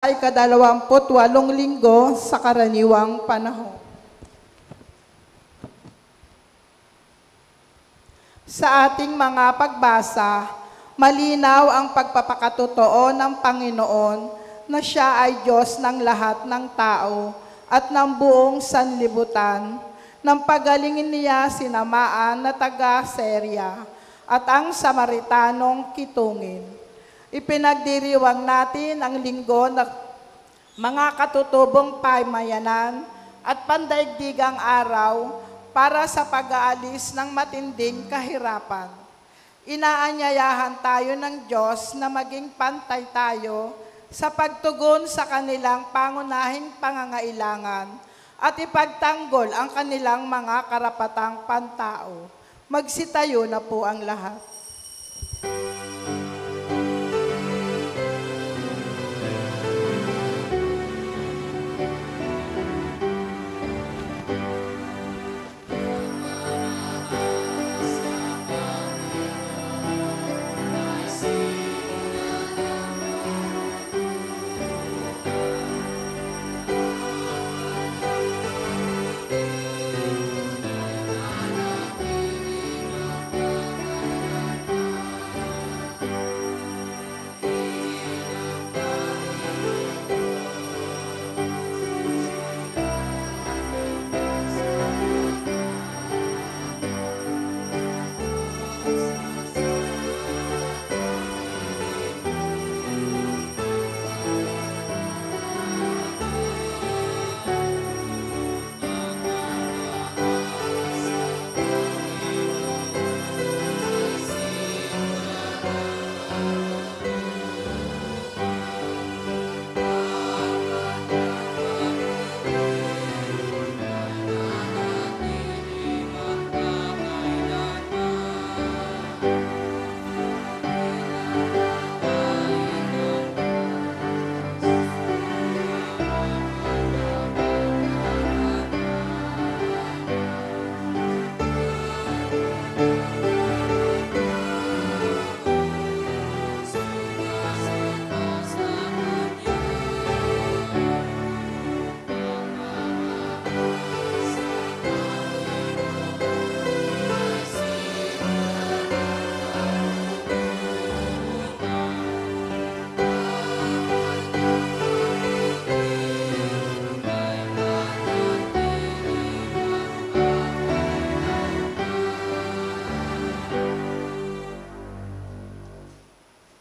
ay ika-28 linggo sa karaniwang panahon. Sa ating mga pagbasa, malinaw ang pagpapakatotoo ng Panginoon na Siya ay Diyos ng lahat ng tao at ng buong sanlibutan. Nang pagalingin niya sinamaan na taga-Serya at ang Samaritanong kitungin. Ipinagdiriwang natin ang linggo ng mga katutubong pamayanan at pandaigdigang araw para sa pag-aalis ng matinding kahirapan. Inaanyayahan tayo ng Diyos na maging pantay tayo sa pagtugon sa kanilang pangunahing pangangailangan at ipagtanggol ang kanilang mga karapatang pantao. Magsitayo na po ang lahat.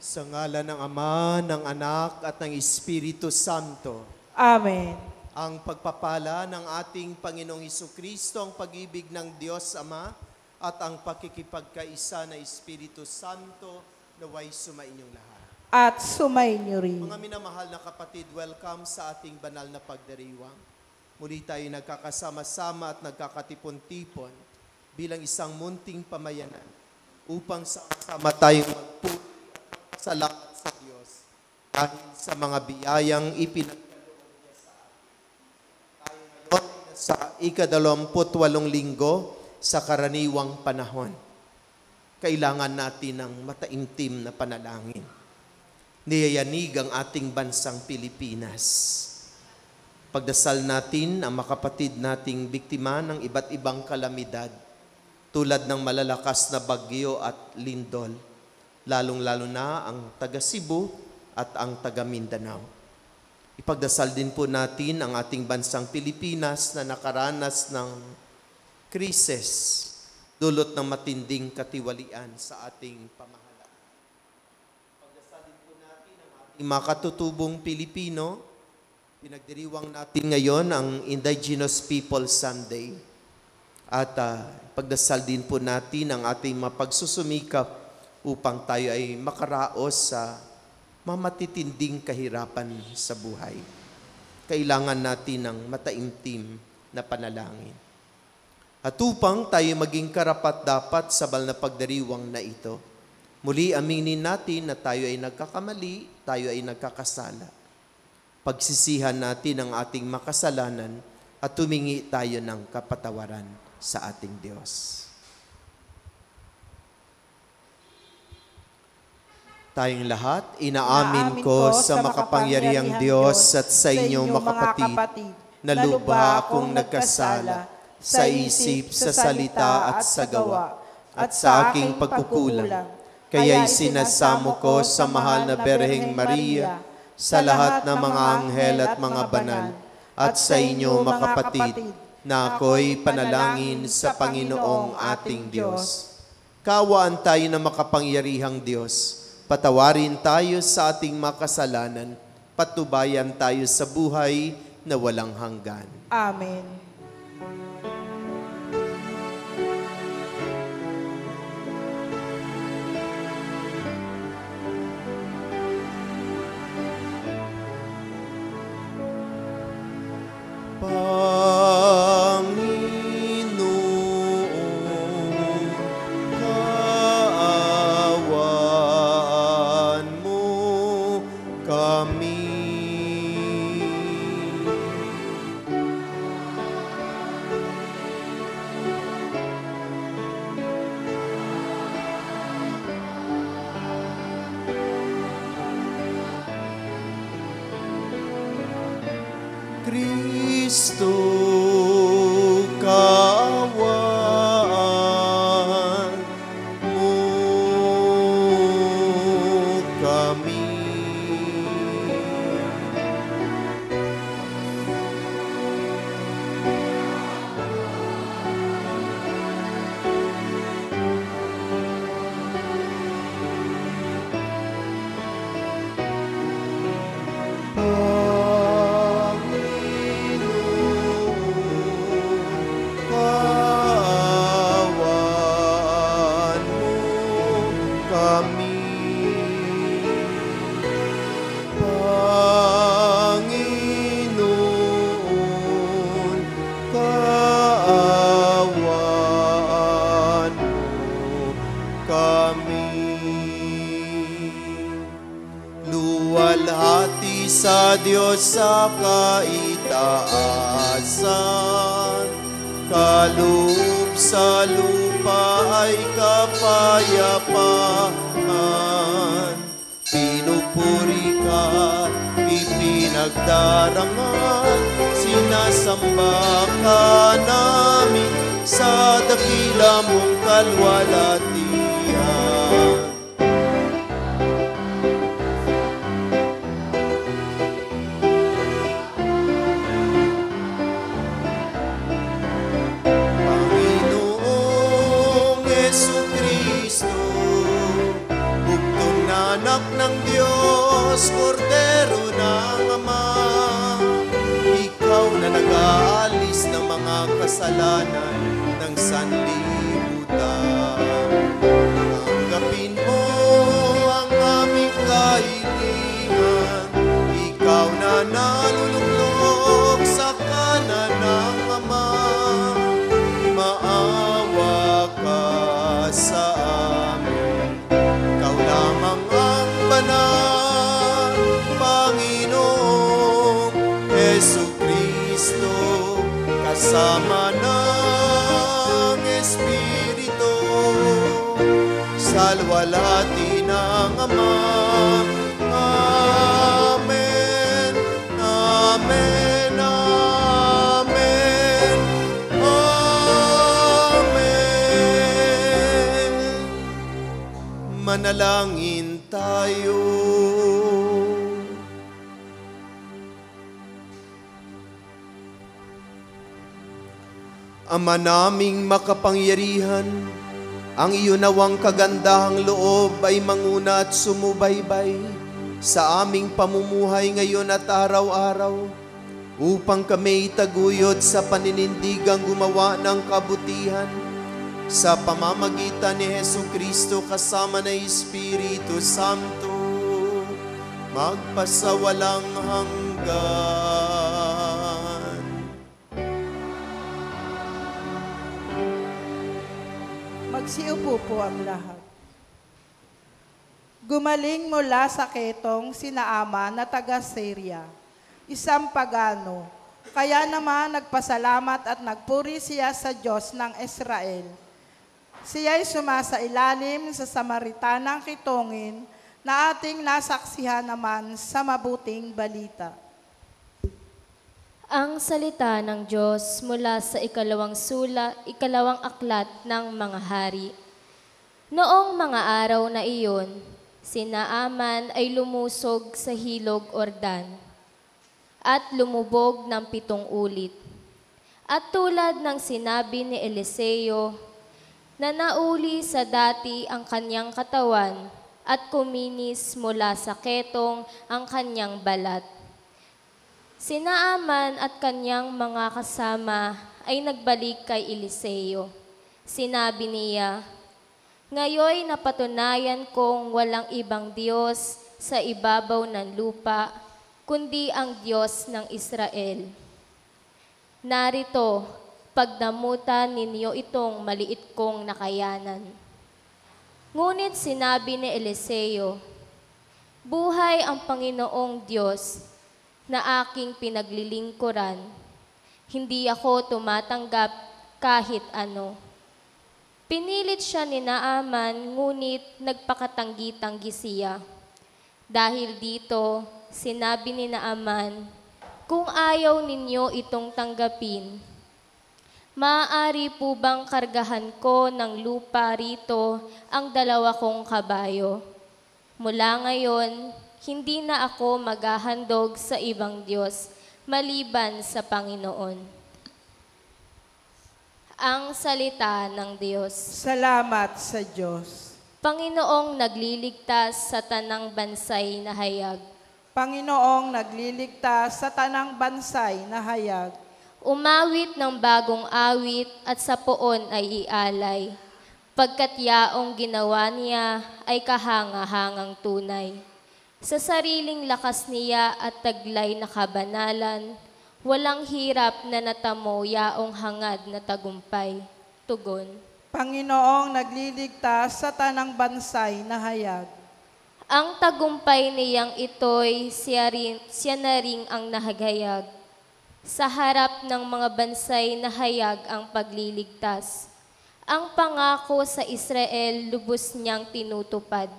Sa ngalan ng Ama, ng Anak, at ng Espiritu Santo. Amen. Ang pagpapala ng ating Panginoong Hesukristo, ang pag-ibig ng Diyos Ama, at ang pakikipagkaisa na Espiritu Santo, naway sumainyong lahat. At sumainyo rin. Mga minamahal na kapatid, welcome sa ating banal na pagdiriwang. Muli tayo nagkakasama-sama at nagkakatipon-tipon bilang isang munting pamayanan upang sama tayong magpunan salamat sa Diyos dahil sa mga biyayang ipinagkaloob niya sa atin. Tayo ngayon sa ika-28 linggo sa karaniwang panahon. Kailangan natin ng mataimtim na panalangin. Niyayanig ang ating bansang Pilipinas. Pagdasal natin ang makapatid nating biktima ng iba't ibang kalamidad tulad ng malalakas na bagyo at lindol, lalong-lalo na ang taga Cebu at ang taga Mindanao. Ipagdasal din po natin ang ating bansang Pilipinas na nakaranas ng krisis, dulot ng matinding katiwalian sa ating pamahalaan. Ipagdasal din po natin ang ating mga katutubong Pilipino. Pinagdiriwang natin ngayon ang Indigenous People Sunday. At ipagdasal din po natin ang ating mapagsusumikap upang tayo ay makaraos sa mamatitinding kahirapan sa buhay. Kailangan natin ng mataimtim na panalangin. At upang tayo maging karapat-dapat sa banal na pagdiriwang na ito, muli aminin natin na tayo ay nagkakamali, tayo ay nagkakasala. Pagsisihan natin ang ating makasalanan at tumingi tayo ng kapatawaran sa ating Diyos. Tayong lahat, inaamin ko sa makapangyarihang Diyos at sa inyong mga kapatid, na lubha akong nagkasala sa isip, sa salita at sa gawa, at sa aking pagkukulang. Kaya'y sinasamo ko sa mahal na Berheng Maria, sa lahat ng mga anghel at mga banal, at sa inyo mga kapatid, na ako'y panalangin sa Panginoong ating Diyos. Kaawaan tayo ng makapangyarihang Diyos. Patawarin tayo sa ating makasalanan, patubayan tayo sa buhay na walang hanggan. Amen. Kristo, kaawaan mo kami. Luwalhati sa Diyos sa kaitaasan, kaloob sa lupa ay kapayapaan. Pinupuri ka, ipinagdarangal, sinasamba ka namin sa dakila mong kalwalhatian. Anak ng Diyos, Kordero ng Ama, ikaw na nag-aalis ng mga kasalanan ng sanlibutan. Tanggapin mo ang aming kahilingan, ikaw na naluluklok sa kanan ng Ama, maawa ka sa amin. Ikaw lamang banal, Panginoong Jesucristo, kasama ng Espiritu, sa luwalhati ng Ama. Amen, amen, amen, amen. Manalangin tayo. Ama naming makapangyarihan, ang iyo nawang kagandahang loob ay manguna at sumubaybay sa aming pamumuhay ngayon at araw-araw, upang kami itaguyod sa paninindigang gumawa ng kabutihan sa pamamagitan ni Jesucristo kasama ng Espiritu Santo, magpasawalang hanggan. Magsiupo po ang lahat. Gumaling mula sa ketong sina Ama na taga Syria, isang pagano. Kaya naman nagpasalamat at nagpuri siya sa Diyos ng Israel. Siya'y sumasailalim sa Samaritanang kitongin na ating nasaksihan naman sa mabuting balita. Ang salita ng Diyos mula sa ikalawang aklat ng mga hari. Noong mga araw na iyon, si Naaman ay lumusog sa Hilog Ordan at lumubog ng 7 ulit. At tulad ng sinabi ni Eliseo, na nauli sa dati ang kanyang katawan at kuminis mula sa ketong ang kanyang balat. Si Naaman at kanyang mga kasama ay nagbalik kay Eliseo. Sinabi niya, "Ngayoy napatunayan kong walang ibang Diyos sa ibabaw ng lupa, kundi ang Diyos ng Israel. Narito, pagdamutan ninyo itong maliit kong nakayanan." Ngunit sinabi ni Eliseo, "Buhay ang Panginoong Diyos na aking pinaglilingkuran, hindi ako tumatanggap kahit ano." Pinilit siya ni Naaman, ngunit nagpakatanggi-tanggi siya. Dahil dito, sinabi ni Naaman, "Kung ayaw ninyo itong tanggapin, maaari po bang kargahan ko ng lupa rito ang 2 kong kabayo? Mula ngayon, hindi na ako maghahandog sa ibang Diyos maliban sa Panginoon." Ang salita ng Diyos. Salamat sa Diyos. Panginoong nagliligtas sa tanang bansay na hayag. Panginoong nagliligtas sa tanang bansay na hayag. Umawit ng bagong awit at sa poon ay ialay, pagkat yaong ginawa niya ay kahanga-hangang tunay. Sa sariling lakas niya at taglay na kabanalan, walang hirap na natamo yaong hangad na tagumpay. Tugon. Panginoong nagliligtas sa tanang bansay na hayag. Ang tagumpay niyang ito'y siya na ring ang nahagayag. Sa harap ng mga bansay na hayag ang pagliligtas. Ang pangako sa Israel lubos niyang tinutupad.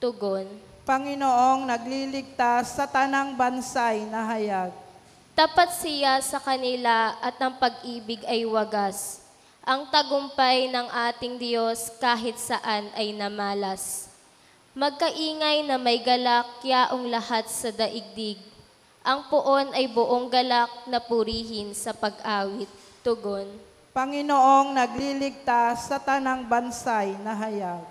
Tugon. Panginoong nagliligtas sa tanang bansay na hayag. Tapat siya sa kanila at ang pag-ibig ay wagas. Ang tagumpay ng ating Diyos kahit saan ay namalas. Magkaingay na may galak yaong lahat sa daigdig. Ang poon ay buong galak na purihin sa pag-awit. Tugon. Panginoong nagliligtas sa tanang bansay na hayag.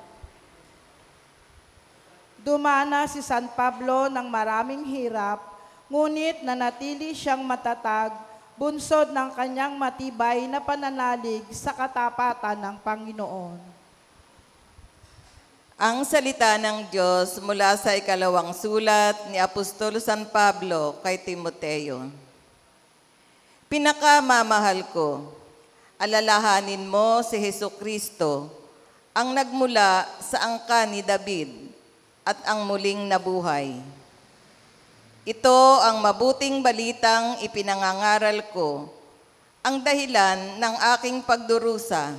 Dumana si San Pablo ng maraming hirap, ngunit nanatili siyang matatag, bunsod ng kanyang matibay na pananalig sa katapatan ng Panginoon. Ang salita ng Diyos mula sa ikalawang sulat ni Apostolo San Pablo kay Timoteo. Pinakamamahal ko, alalahanin mo si Hesukristo, ang nagmula sa angkan ni David at ang muling nabuhay. Ito ang mabuting balitang ipinangangaral ko, ang dahilan ng aking pagdurusa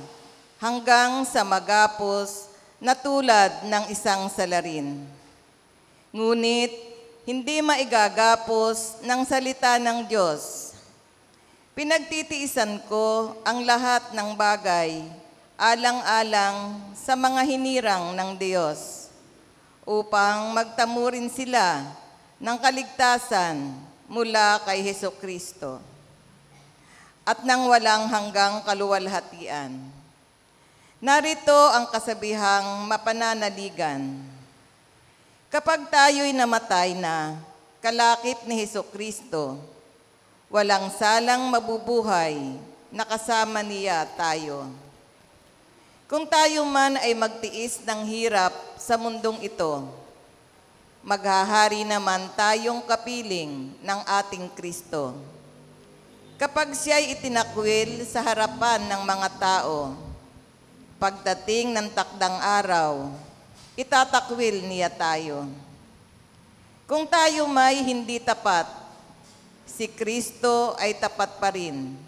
hanggang sa magapos na tulad ng isang salarin. Ngunit hindi maigagapos ng salita ng Diyos. Pinagtitiisan ko ang lahat ng bagay alang-alang sa mga hinirang ng Diyos, upang magtamo rin sila ng kaligtasan mula kay Hesukristo at ng walang hanggang kaluwalhatian. Narito ang kasabihang mapananaligan. Kapag tayo'y namatay na, kalakip ni Hesukristo, walang salang mabubuhay na kasama niya tayo. Kung tayo man ay magtiis ng hirap sa mundong ito, maghahari naman tayong kapiling ng ating Kristo. Kapag siya'y itinakwil sa harapan ng mga tao, pagdating ng takdang araw, itatakwil niya tayo. Kung tayo may hindi tapat, si Kristo ay tapat pa rin,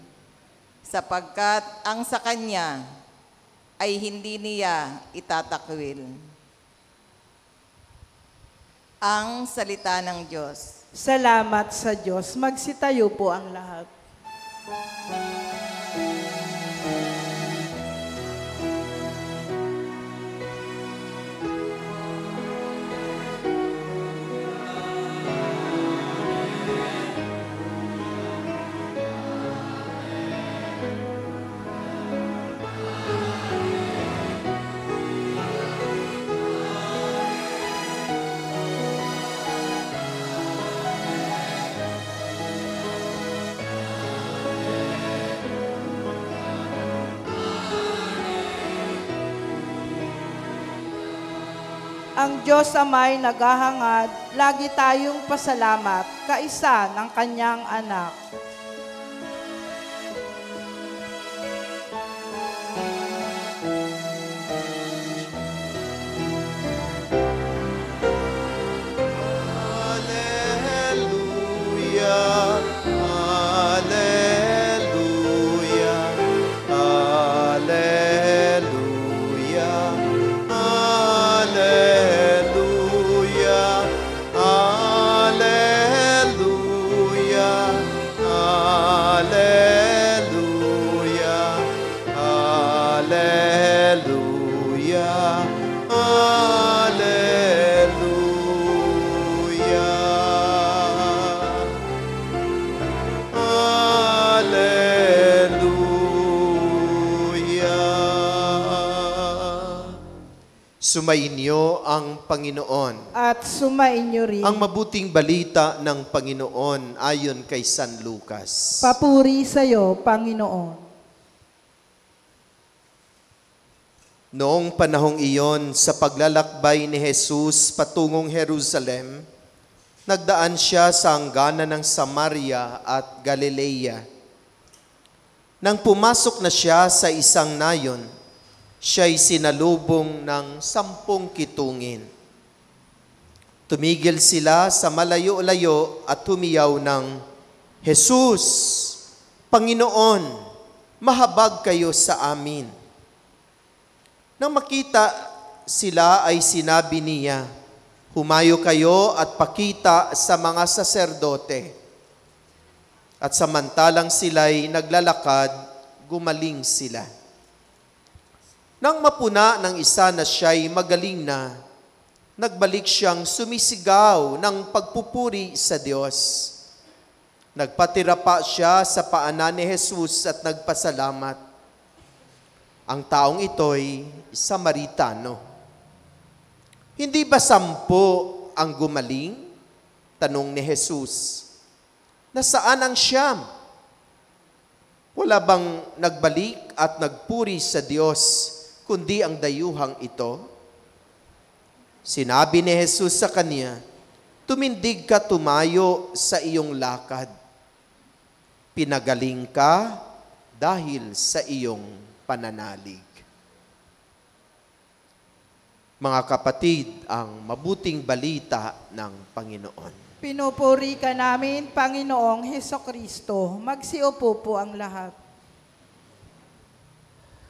sapagkat ang sa Kanya ay hindi niya itatakwil. Ang salita ng Diyos. Salamat sa Diyos. Magsitayo po ang lahat. Ang Diyos Ama'y naghahangad, lagi tayong pasalamat, kaisa ng Kanyang anak. Hallelujah, hallelujah, hallelujah, hallelujah, hallelujah, hallelujah, hallelujah, hallelujah. Sumainyo ang Panginoon. At sumainyo rin. Ang mabuting balita ng Panginoon ayon kay San Lucas. Papuri sa iyo, Panginoon. Noong panahong iyon, sa paglalakbay ni Jesus patungong Jerusalem, nagdaan siya sa hangganan ng Samaria at Galilea. Nang pumasok na siya sa isang nayon, siya'y sinalubong ng 10 kitungin. Tumigil sila sa malayo-layo at humiyaw ng, "Jesus, Panginoon, mahabag kayo sa amin." Nang makita sila ay sinabi niya, "Humayo kayo at pakita sa mga saserdote." At samantalang sila'y naglalakad, gumaling sila. Nang mapuna ng isa na siya'y magaling na, nagbalik siyang sumisigaw ng pagpupuri sa Diyos. Nagpatira pa siya sa paanan ni Jesus at nagpasalamat. Ang taong ito'y Samaritano. Hindi ba 10 ang gumaling? Tanong ni Jesus. Nasaan ang 9? Wala bang nagbalik at nagpuri sa Diyos, kundi ang dayuhang ito? Sinabi ni Jesus sa kanya, "Tumindig ka, tumayo sa iyong lakad. Pinagaling ka dahil sa iyong pananalig." Mga kapatid, ang mabuting balita ng Panginoon. Pinupuri ka namin, Panginoong Hesukristo. Magsiupo po ang lahat.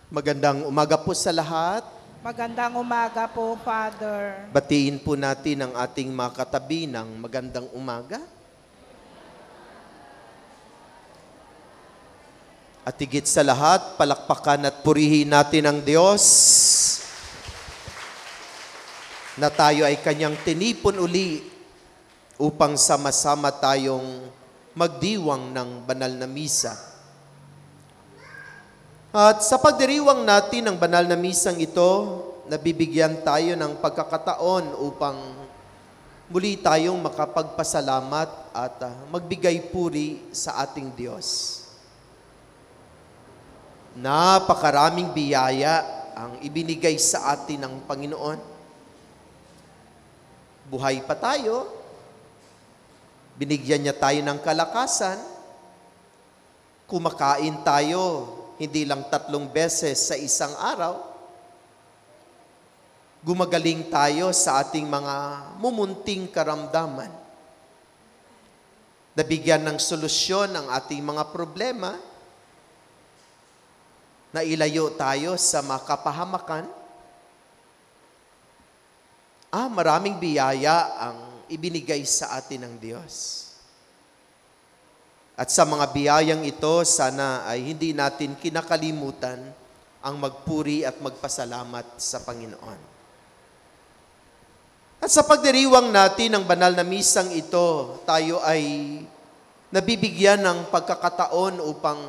Magandang umaga po sa lahat. Magandang umaga po, Father. Batiin po natin ang ating mga katabi ng magandang umaga. At higit sa lahat, palakpakan at purihin natin ang Diyos na tayo ay Kanyang tinipon uli upang sama-sama tayong magdiwang ng banal na misa. At sa pagdiriwang natin ng banal na misang ito, nabibigyan tayo ng pagkakataon upang muli tayong makapagpasalamat at magbigay puri sa ating Diyos. Napakaraming biyaya ang ibinigay sa atin ng Panginoon. Buhay pa tayo, binigyan niya tayo ng kalakasan, kumakain tayo hindi lang 3 beses sa isang araw, gumagaling tayo sa ating mga mumunting karamdaman, nabigyan ng solusyon ang ating mga problema, nailayo tayo sa makapahamakan. Maraming biyaya ang ibinigay sa atin ng Diyos. At sa mga biyayang ito, sana ay hindi natin kinakalimutan ang magpuri at magpasalamat sa Panginoon. At sa pagdiriwang natin ng banal na misang ito, tayo ay nabibigyan ng pagkakataon upang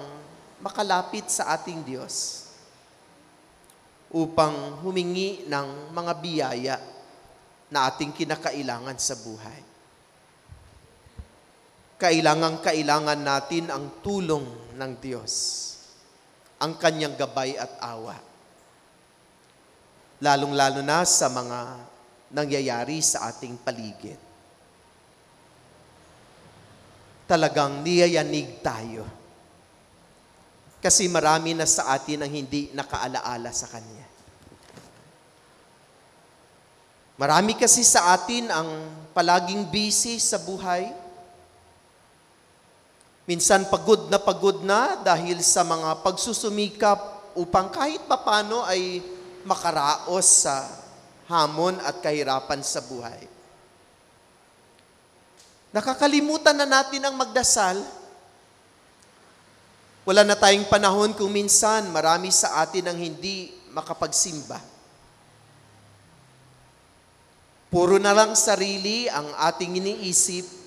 makalapit sa ating Diyos, upang humingi ng mga biyaya na ating kinakailangan sa buhay. Kailangan natin ang tulong ng Diyos, ang Kanyang gabay at awa. Lalong-lalo na sa mga nangyayari sa ating paligid. Talagang niyayanig tayo. Kasi marami na sa atin ang hindi nakaalaala sa Kanya. Marami kasi sa atin ang palaging busy sa buhay. Minsan pagod na dahil sa mga pagsusumikap upang kahit papano ay makaraos sa hamon at kahirapan sa buhay. Nakakalimutan na natin ang magdasal. Wala na tayong panahon kung minsan marami sa atin ang hindi makapagsimba. Puro na lang sarili ang ating iniisip.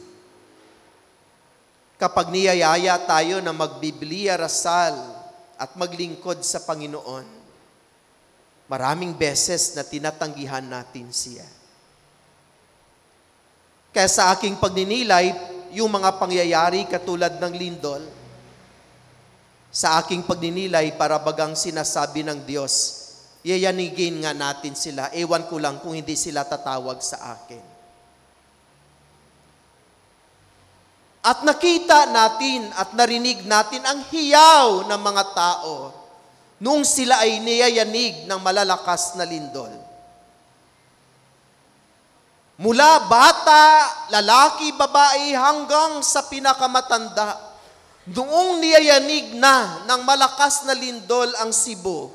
Kapag niyayaya tayo na magbibliya, rasal at maglingkod sa Panginoon, maraming beses na tinatanggihan natin siya. Kaya sa aking pagninilay, yung mga pangyayari katulad ng lindol, sa aking pagninilay para bagang sinasabi ng Diyos, yayanigin nga natin sila. Ewan ko lang kung hindi sila tatawag sa akin. At nakita natin at narinig natin ang hiyaw ng mga tao noong sila ay niyayanig ng malalakas na lindol. Mula bata, lalaki, babae, hanggang sa pinakamatanda, noong niyayanig na ng malakas na lindol ang Cebu,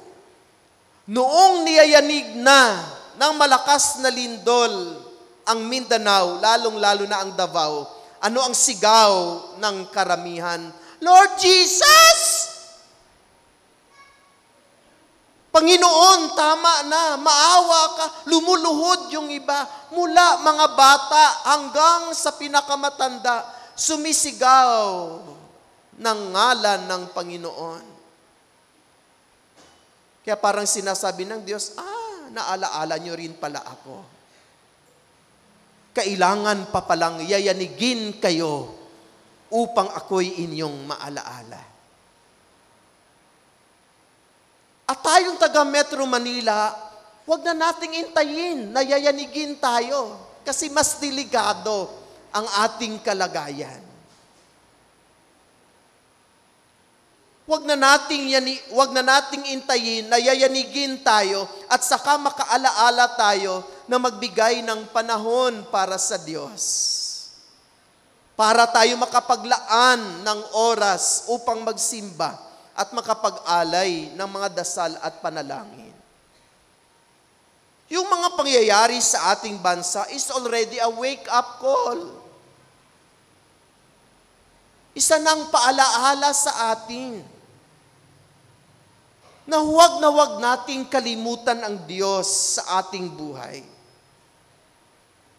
noong niyayanig na ng malakas na lindol ang Mindanao, lalong-lalo na ang Davao, ano ang sigaw ng karamihan? Lord Jesus! Panginoon, tama na, maawa ka, lumuluhod yung iba. Mula mga bata hanggang sa pinakamatanda, sumisigaw ng ngalan ng Panginoon. Kaya parang sinasabi ng Diyos, naalaala nyo rin pala ako. Kailangan pa palang yayanigin kayo upang ako'y inyong maalaala. At tayong taga Metro Manila, huwag na nating intayin na yayanigin tayo kasi mas delikado ang ating kalagayan. Huwag na nating intayin na yayanigin tayo at saka makaalaala tayo na magbigay ng panahon para sa Diyos. Para tayo makapaglaan ng oras upang magsimba at makapag-alay ng mga dasal at panalangin. Yung mga pangyayari sa ating bansa is already a wake-up call. Isa nang paalaala sa atin na huwag nating kalimutan ang Diyos sa ating buhay.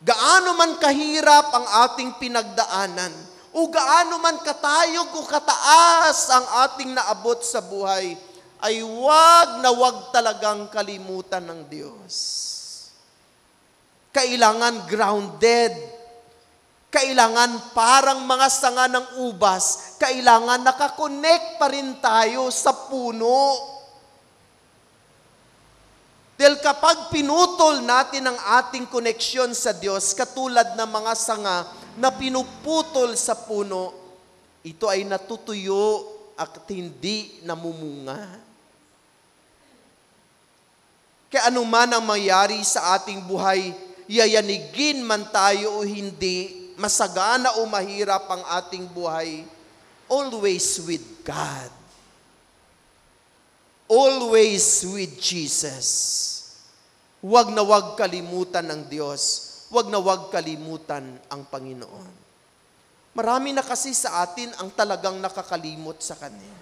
Gaano man kahirap ang ating pinagdaanan, o gaano man katayog o kataas ang ating naabot sa buhay, ay wag talagang kalimutan ng Diyos. Kailangan grounded. Kailangan parang mga sanga ng ubas. Kailangan nakakonect pa rin tayo sa puno. Dahil kapag pinutol natin ang ating koneksyon sa Diyos, katulad ng mga sanga na pinuputol sa puno, ito ay natutuyo at hindi namumunga. Kaya anuman ang mangyari sa ating buhay, yayanigin man tayo o hindi, masagana o mahirap ang ating buhay, always with God. Always with Jesus. Huwag na huwag kalimutan ng Diyos. wag na wag kalimutan ang Panginoon. Marami na kasi sa atin ang talagang nakakalimot sa Kanya.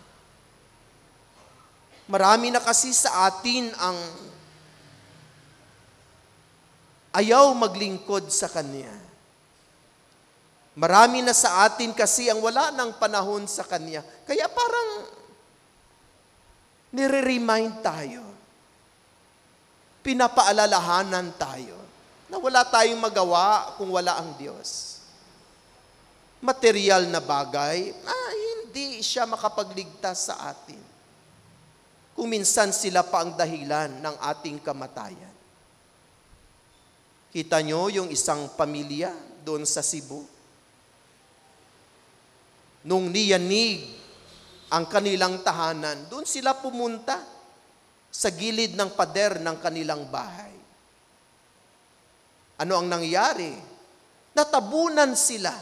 Marami na kasi sa atin ang ayaw maglingkod sa Kanya. Marami na sa atin kasi ang wala ng panahon sa Kanya. Kaya parang nire-remind tayo. Pinapaalalahanan tayo na wala tayong magawa kung wala ang Diyos. Material na bagay, hindi siya makapagligtas sa atin. Kung minsan sila pa ang dahilan ng ating kamatayan. Kita nyo yung isang pamilya doon sa Cebu. Nung niyanig ang kanilang tahanan, doon sila pumunta sa gilid ng pader ng kanilang bahay. Ano ang nangyari? Natabunan sila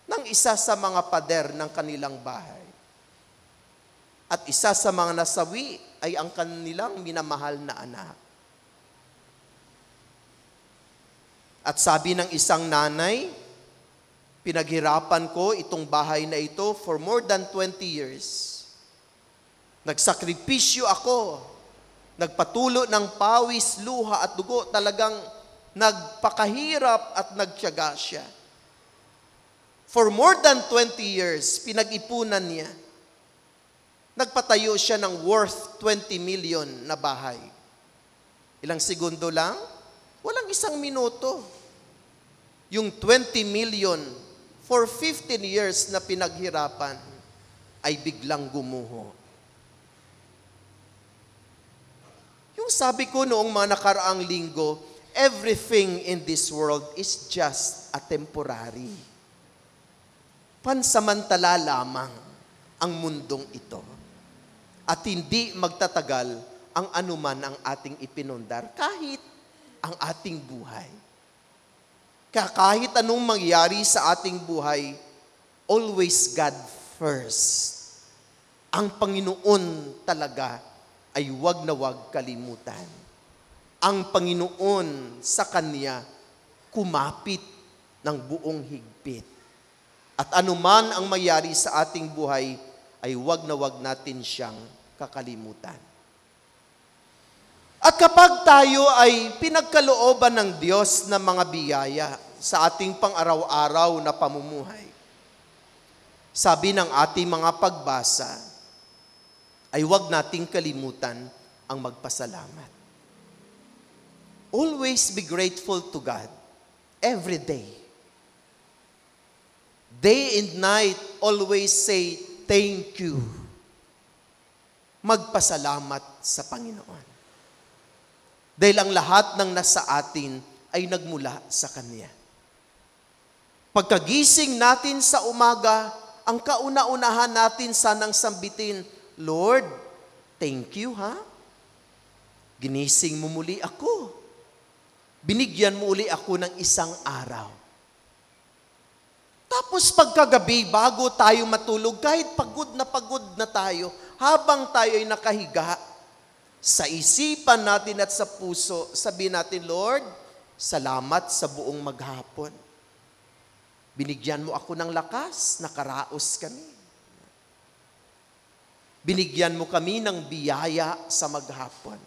ng isa sa mga pader ng kanilang bahay. At isa sa mga nasawi ay ang kanilang minamahal na anak. At sabi ng isang nanay, pinaghirapan ko itong bahay na ito for more than 20 years. Nagsakripisyo ako, nagpatulo ng pawis, luha at dugo, talagang nagpakahirap at nagtiyaga siya. For more than 20 years, pinag-ipunan niya. Nagpatayo siya ng worth 20 million na bahay. Ilang segundo lang? Walang isang minuto. Yung 20 million for 15 years na pinaghirapan ay biglang gumuho. Yung sabi ko noong mga nakaraang linggo, everything in this world is just a temporary. Pansamantala lamang ang mundong ito. At hindi magtatagal ang anuman ang ating ipinundar, kahit ang ating buhay. Kahit anong mangyari sa ating buhay, always God first. Ang Panginoon talaga ay wag na wag kalimutan. Ang Panginoon sa Kanya kumapit ng buong higpit. At anuman ang mangyari sa ating buhay, ay wag na wag natin siyang kakalimutan. At kapag tayo ay pinagkalooban ng Diyos ng mga biyaya sa ating pang-araw-araw na pamumuhay, sabi ng ating mga pagbasa, ay wag nating kalimutan ang magpasalamat. Always be grateful to God every day. Day and night, always say, thank you. Magpasalamat sa Panginoon. Dahil ang lahat ng nasa atin ay nagmula sa Kanya. Pagkagising natin sa umaga, ang kauna-unahan natin sanang sambitin, Lord, thank you ha. Ginising mo muli ako. Binigyan mo uli ako ng isang araw. Tapos pagkagabi, bago tayo matulog, kahit pagod na tayo, habang tayo ay nakahiga, sa isipan natin at sa puso, sabihin natin, Lord, salamat sa buong maghapon. Binigyan mo ako ng lakas, nakaraos kami. Binigyan mo kami ng biyaya sa maghapon.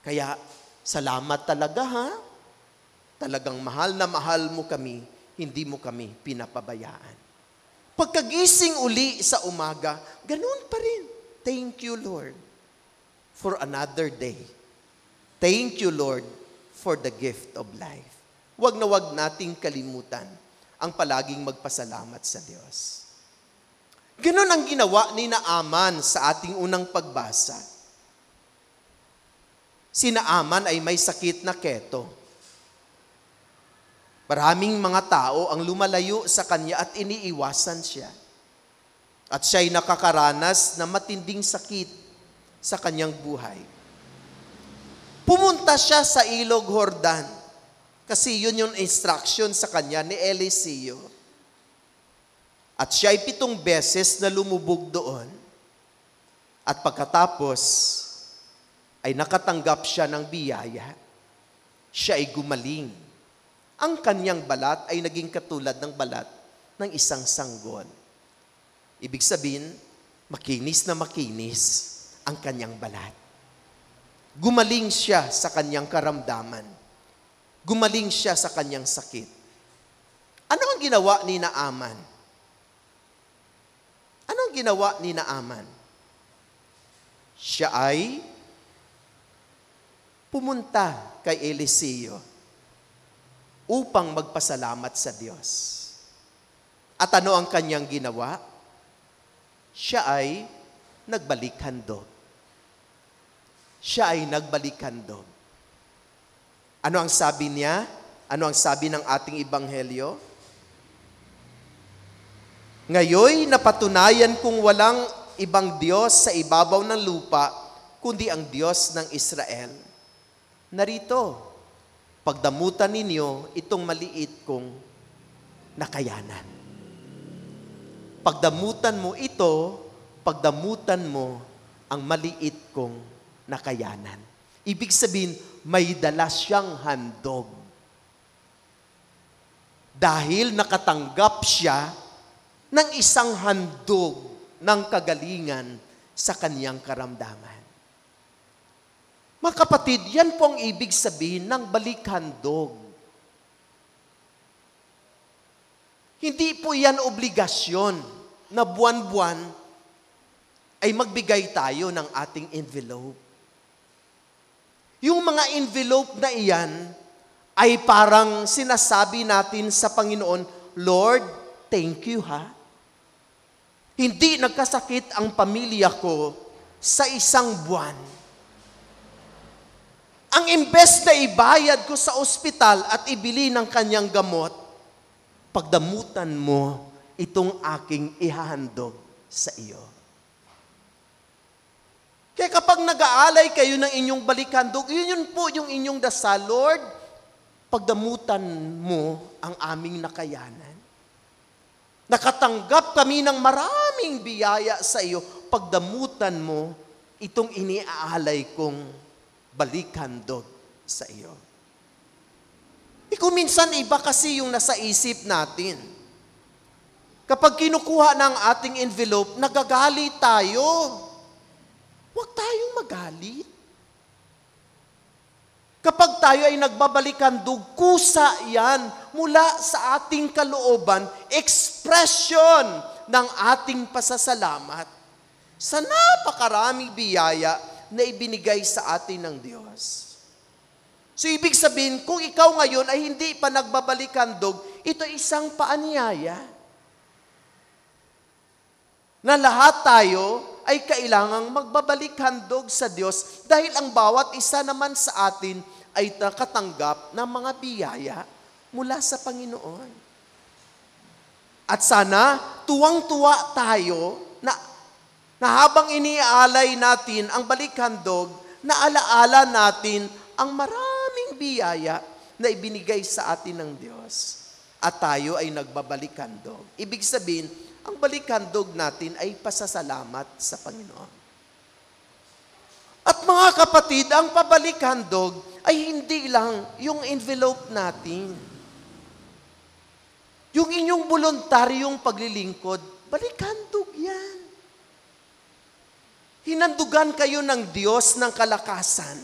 Kaya, salamat talaga ha. Talagang mahal na mahal mo kami, hindi mo kami pinapabayaan. Pagkagising uli sa umaga, ganun pa rin. Thank you, Lord, for another day. Thank you, Lord, for the gift of life. Huwag na huwag nating kalimutan ang palaging magpasalamat sa Diyos. Ganun ang ginawa ni Naaman sa ating unang pagbasa. Si Naaman ay may sakit na keto. Maraming mga tao ang lumalayo sa kanya at iniiwasan siya. At siya'y nakakaranas na matinding sakit sa kanyang buhay. Pumunta siya sa Ilog Jordan kasi yun yung instruction sa kanya ni Eliseo. At siya'y 7 beses na lumubog doon. At pagkatapos ay nakatanggap siya ng biyaya. Siya ay gumaling ang kanyang balat ay naging katulad ng balat ng isang sanggol. Ibig sabihin, makinis na makinis ang kanyang balat. Gumaling siya sa kanyang karamdaman. Gumaling siya sa kanyang sakit. Ano ang ginawa ni Naaman? Ano ang ginawa ni Naaman? Siya ay pumunta kay Eliseo upang magpasalamat sa Diyos. At ano ang kanyang ginawa? Siya ay nagbalik handog. Siya ay nagbalik handog. Ano ang sabi niya? Ano ang sabi ng ating ebanghelyo? Ngayoy napatunayan kung walang ibang Diyos sa ibabaw ng lupa, kundi ang Diyos ng Israel. Narito, pagdamutan ninyo itong maliit kong nakayanan. Pagdamutan mo ito, pagdamutan mo ang maliit kong nakayanan. Ibig sabihin, may dala siyang handog. Dahil nakatanggap siya ng isang handog ng kagalingan sa kaniyang karamdaman. Mga kapatid, yan po ang ibig sabihin ng balik-handog. Hindi po yan obligasyon na buwan-buwan ay magbigay tayo ng ating envelope. Yung mga envelope na iyan ay parang sinasabi natin sa Panginoon, Lord, thank you ha. Hindi nagkasakit ang pamilya ko sa isang buwan. Ang imbes na ibayad ko sa ospital at ibili ng kanyang gamot, pagdamutan mo itong aking ihahandog sa iyo. Kaya kapag nag-aalay kayo ng inyong balikhandog, yun po yung inyong dasal, Lord, pagdamutan mo ang aming nakayanan. Nakatanggap kami ng maraming biyaya sa iyo, pagdamutan mo itong iniaalay kong balikhandog sa iyo. Kung minsan iba kasi yung nasa isip natin. Kapag kinukuha ng ating envelope, nagagalit tayo. Huwag tayong magalit. Kapag tayo ay nagbabalik-handog, kusa yan mula sa ating kalooban, expression ng ating pasasalamat sa napakaraming biyaya na ibinigay sa atin ng Diyos. So, ibig sabihin, kung ikaw ngayon ay hindi pa nagbabalik-handog, ito isang paanyaya na lahat tayo ay kailangang magbabalik-handog sa Diyos dahil ang bawat isa naman sa atin ay nakatanggap ng mga biyaya mula sa Panginoon. At sana, tuwang-tuwa tayo na habang iniaalay natin ang balikhandog, naalaala natin ang maraming biyaya na ibinigay sa atin ng Diyos. At tayo ay nagbabalik-handog. Ibig sabihin, ang balikhandog natin ay pasasalamat sa Panginoon. At mga kapatid, ang pabalik-handog ay hindi lang yung envelope natin. Yung inyong voluntaryong paglilingkod, balikhandog yan. Hinandugan kayo ng Diyos ng kalakasan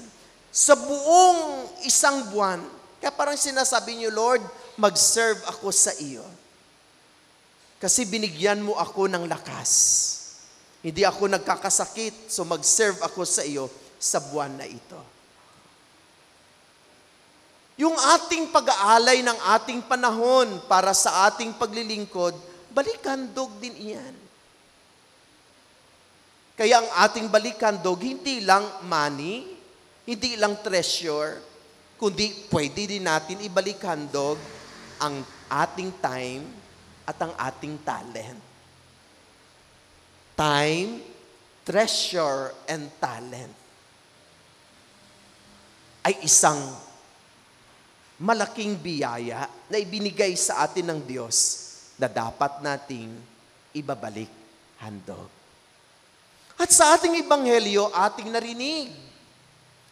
sa buong isang buwan. Kaya parang sinasabi niyo, Lord, mag-serve ako sa iyo. Kasi binigyan mo ako ng lakas. Hindi ako nagkakasakit, so mag-serve ako sa iyo sa buwan na ito. Yung ating pag-aalay ng ating panahon para sa ating paglilingkod, balikhandog din iyan. Kaya ang ating balikhandog, hindi lang money, hindi lang treasure, kundi pwede din natin ibalikhandog ang ating time at ang ating talent. Time, treasure, and talent ay isang malaking biyaya na ibinigay sa atin ng Diyos na dapat nating ibabalik handog. At sa ating ebanghelyo, ating narinig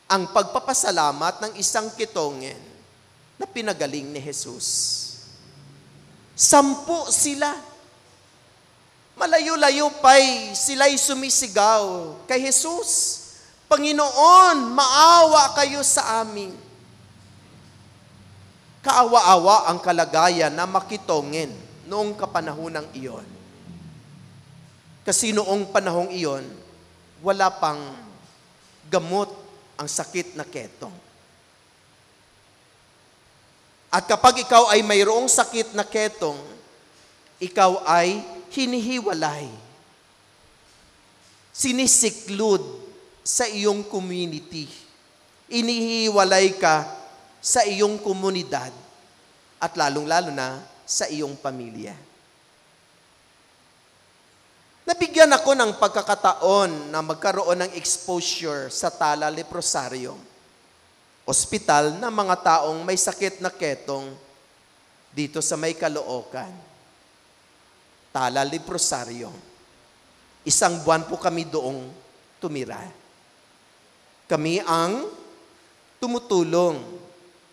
ang pagpapasalamat ng isang kitongen na pinagaling ni Jesus. 10 sila. Malayo-layo pa'y sila'y sumisigaw kay Jesus, Panginoon, maawa kayo sa amin. Kaawa-awa ang kalagayan na makitongin noong kapanahonang iyon. Kasi noong panahong iyon, wala pang gamot ang sakit na ketong. At kapag ikaw ay mayroong sakit na ketong, ikaw ay hinihiwalay, sinisiklud sa iyong community. Inihiwalay ka sa iyong komunidad at lalong-lalo na sa iyong pamilya. Nabigyan ako ng pagkakataon na magkaroon ng exposure sa Tala Leprosarium, ospital ng mga taong may sakit na ketong dito sa may Caloocan. Tala Leprosarium. 1 buwan po kami doong tumira. Kami ang tumutulong.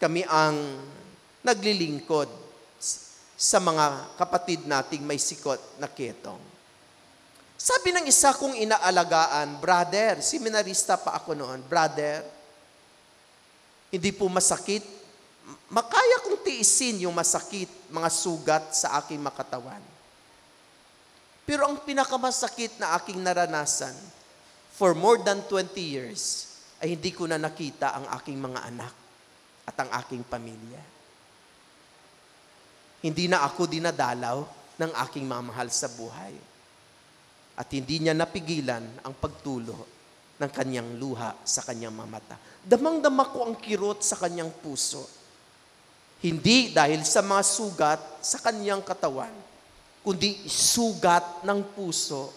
Kami ang naglilingkod sa mga kapatid nating may sikot na ketong. Sabi ng isa kong inaalagaan, brother, seminarista pa ako noon, brother, hindi po masakit. Makaya kong tiisin yung masakit, mga sugat sa aking makatawan. Pero ang pinakamasakit na aking naranasan, for more than 20 years, ay hindi ko na nakita ang aking mga anak at ang aking pamilya. Hindi na ako dinadalaw ng aking mamahal sa buhay. At hindi niya napigilan ang pagtulo ng kanyang luha sa kanyang mga mata. Damang-dama ko ang kirot sa kanyang puso. Hindi dahil sa mga sugat sa kanyang katawan, kundi sugat ng puso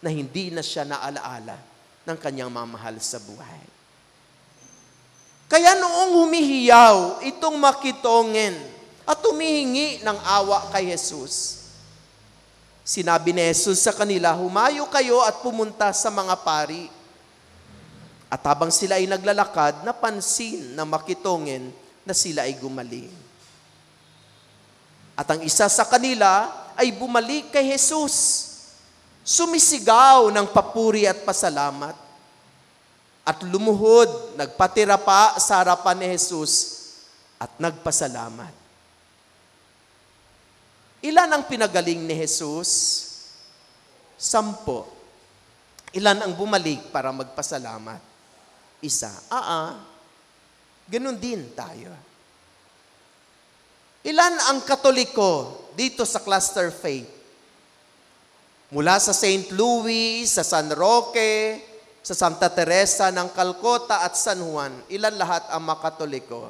na hindi na siya naalaala ng kanyang mamahal sa buhay. Kaya noong humihiyaw itong makitongin at humihingi ng awa kay Jesus, sinabi ni Jesus sa kanila, humayo kayo at pumunta sa mga pari. At habang sila ay naglalakad, napansin na makitongin na sila ay gumaling. At ang isa sa kanila ay bumalik kay Jesus. Sumisigaw ng papuri at pasalamat. At lumuhod, nagpatira pa sa harapan ni Jesus at nagpasalamat. Ilan ang pinagaling ni Jesus? 10. Ilan ang bumalik para magpasalamat? 1. Ganun din tayo. Ilan ang Katoliko dito sa Cluster Faith? Mula sa St. Louis, sa San Roque, sa Santa Teresa ng Calcutta at San Juan, ilan lahat ang mga Katoliko?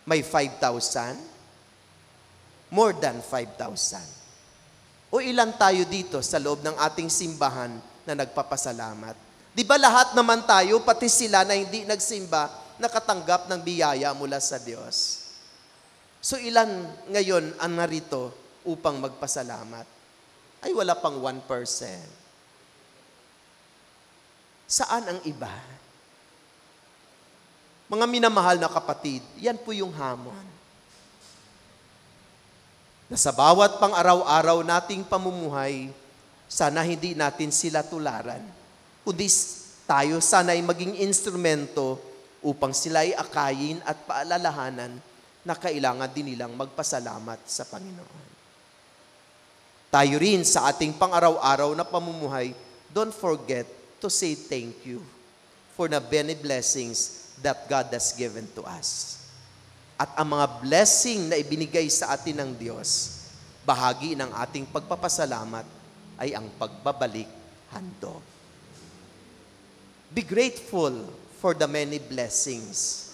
May 5,000? More than 5,000. O ilan tayo dito sa loob ng ating simbahan na nagpapasalamat? Di ba lahat naman tayo, pati sila na hindi nagsimba, nakatanggap ng biyaya mula sa Diyos? So ilan ngayon ang narito upang magpasalamat? Ay wala pang 1%. Saan ang iba? Mga minamahal na kapatid, yan po yung hamon. Na sa bawat pang-araw-araw nating pamumuhay, sana hindi natin sila tularan, kundi tayo sana ay maging instrumento upang sila ay akayin at paalalahanan na kailangan din nilang magpasalamat sa Panginoon. Tayo rin sa ating pang-araw-araw na pamumuhay, don't forget to say thank you for the many blessings that God has given to us. At ang mga blessing na ibinigay sa atin ng Diyos, bahagi ng ating pagpapasalamat ay ang pagbabalik handog. Be grateful for the many blessings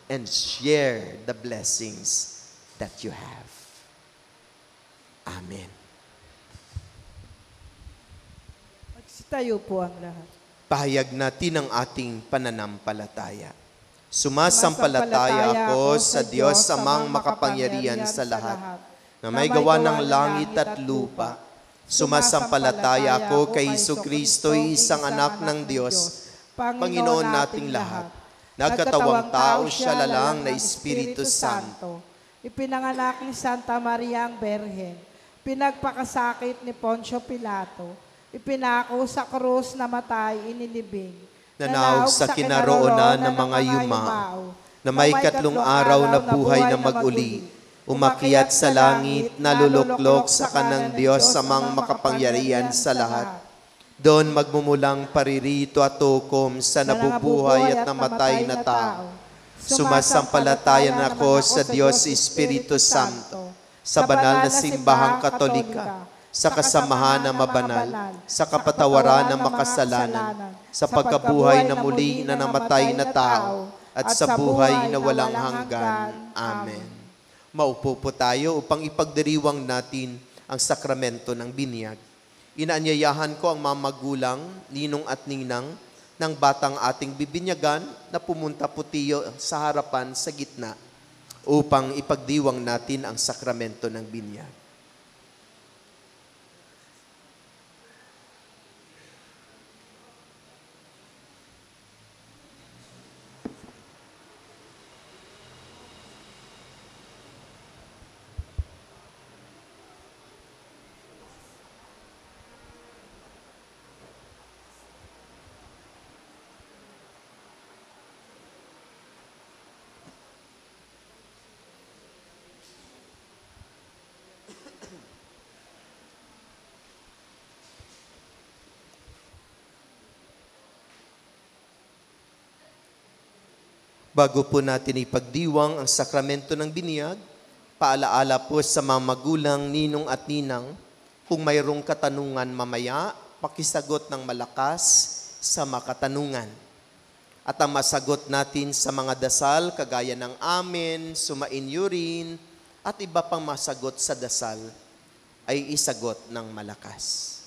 and share the blessings that you have. Amen. Magsitayo po ang lahat. Pahayag natin ang ating pananampalataya. Sumasampalataya ako sa Diyos amang makapangyarihan sa lahat, na may gawa ng langit at lupa. Sumasampalataya ako kay Jesucristo, isang anak ng Diyos, Panginoon nating lahat, Nagkatawang tao siya lalang na Espiritu Santo. Ipinanganak ni Santa Maria ang Berhen. Pinagpakasakit ni Poncio Pilato. Ipinako sa krus na matay, inilibing. Nanaog sa kinaroonan ng mga yumao, na may katlong araw na buhay na mag-uli, umakyat sa langit, naluluklok sa kanang Diyos amang makapangyarihan sa lahat. Doon magmumulang paririto at tukom sa nabubuhay at namatay na tao. Sumasampalatayan ako sa Diyos Espiritu Santo, sa banal na simbahang katolika, sa kasamahan na mabanal, sa kapatawaran ng makasalanan, sa pagkabuhay na muli na namatay na tao, at sa buhay na walang hanggan. Amen. Maupo po tayo upang ipagdiriwang natin ang sakramento ng binyag. Inaanyayahan ko ang mga magulang, ninong at ninang ng batang ating bibinyagan na pumunta po tiyo sa harapan sa gitna upang ipagdiwang natin ang sakramento ng binyag. Bago po natin ipagdiwang ang sakramento ng binyag, paalaala po sa mga magulang, ninong at ninang, kung mayroong katanungan mamaya, pakisagot ng malakas sa makatanungan. At ang masagot natin sa mga dasal, kagaya ng amen, sumainyo at iba pang masagot sa dasal, ay isagot ng malakas.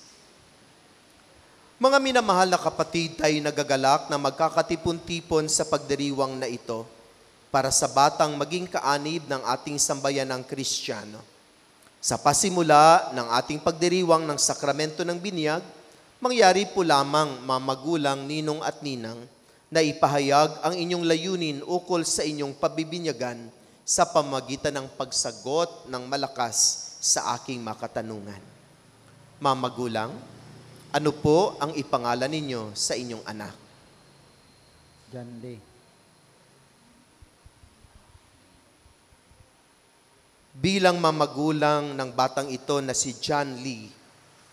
Mga minamahal na kapatid, tayo nagagalak na magkakatipon-tipon sa pagdiriwang na ito para sa batang maging kaanib ng ating sambayanang Kristiyano. Sa pasimula ng ating pagdiriwang ng sakramento ng binyag, mangyari po lamang mga magulang, ninong at ninang na ipahayag ang inyong layunin ukol sa inyong pabibinyagan sa pamagitan ng pagsagot ng malakas sa aking makatanungan. Mga magulang, ano po ang ipangalan ninyo sa inyong anak? John Lee. Bilang mamagulang ng batang ito na si John Lee,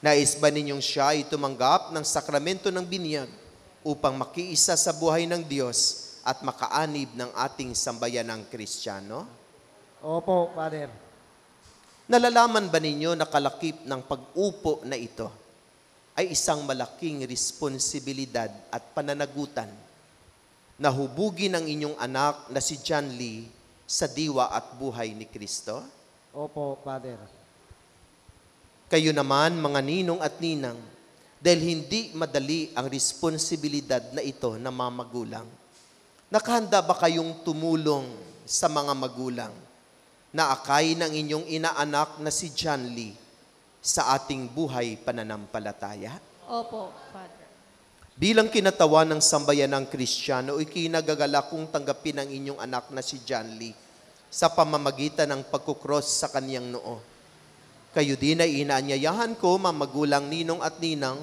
nais ba ninyong siya ay tumanggap ng sakramento ng binyag upang makiisa sa buhay ng Diyos at makaanib ng ating sambayanang Kristiyano? Opo, Father. Nalalaman ba ninyo na kalakip ng pag-upo na ito ay isang malaking responsibilidad at pananagutan na hubugin ang inyong anak na si John Lee sa diwa at buhay ni Kristo? Opo, Father. Kayo naman, mga ninong at ninang, dahil hindi madali ang responsibilidad na ito na mga magulang, nakahanda ba kayong tumulong sa mga magulang na akayin ng inyong inaanak na si John Lee sa ating buhay pananampalataya? Opo, Father. Bilang kinatawan ng sambayanang Kristiyano, ikinagagalak kong tanggapin ang inyong anak na si John Lee sa pamamagitan ng pagkukros sa kaniyang noo. Kayo din ay inaanyayahan ko, mga magulang, ninong at ninang,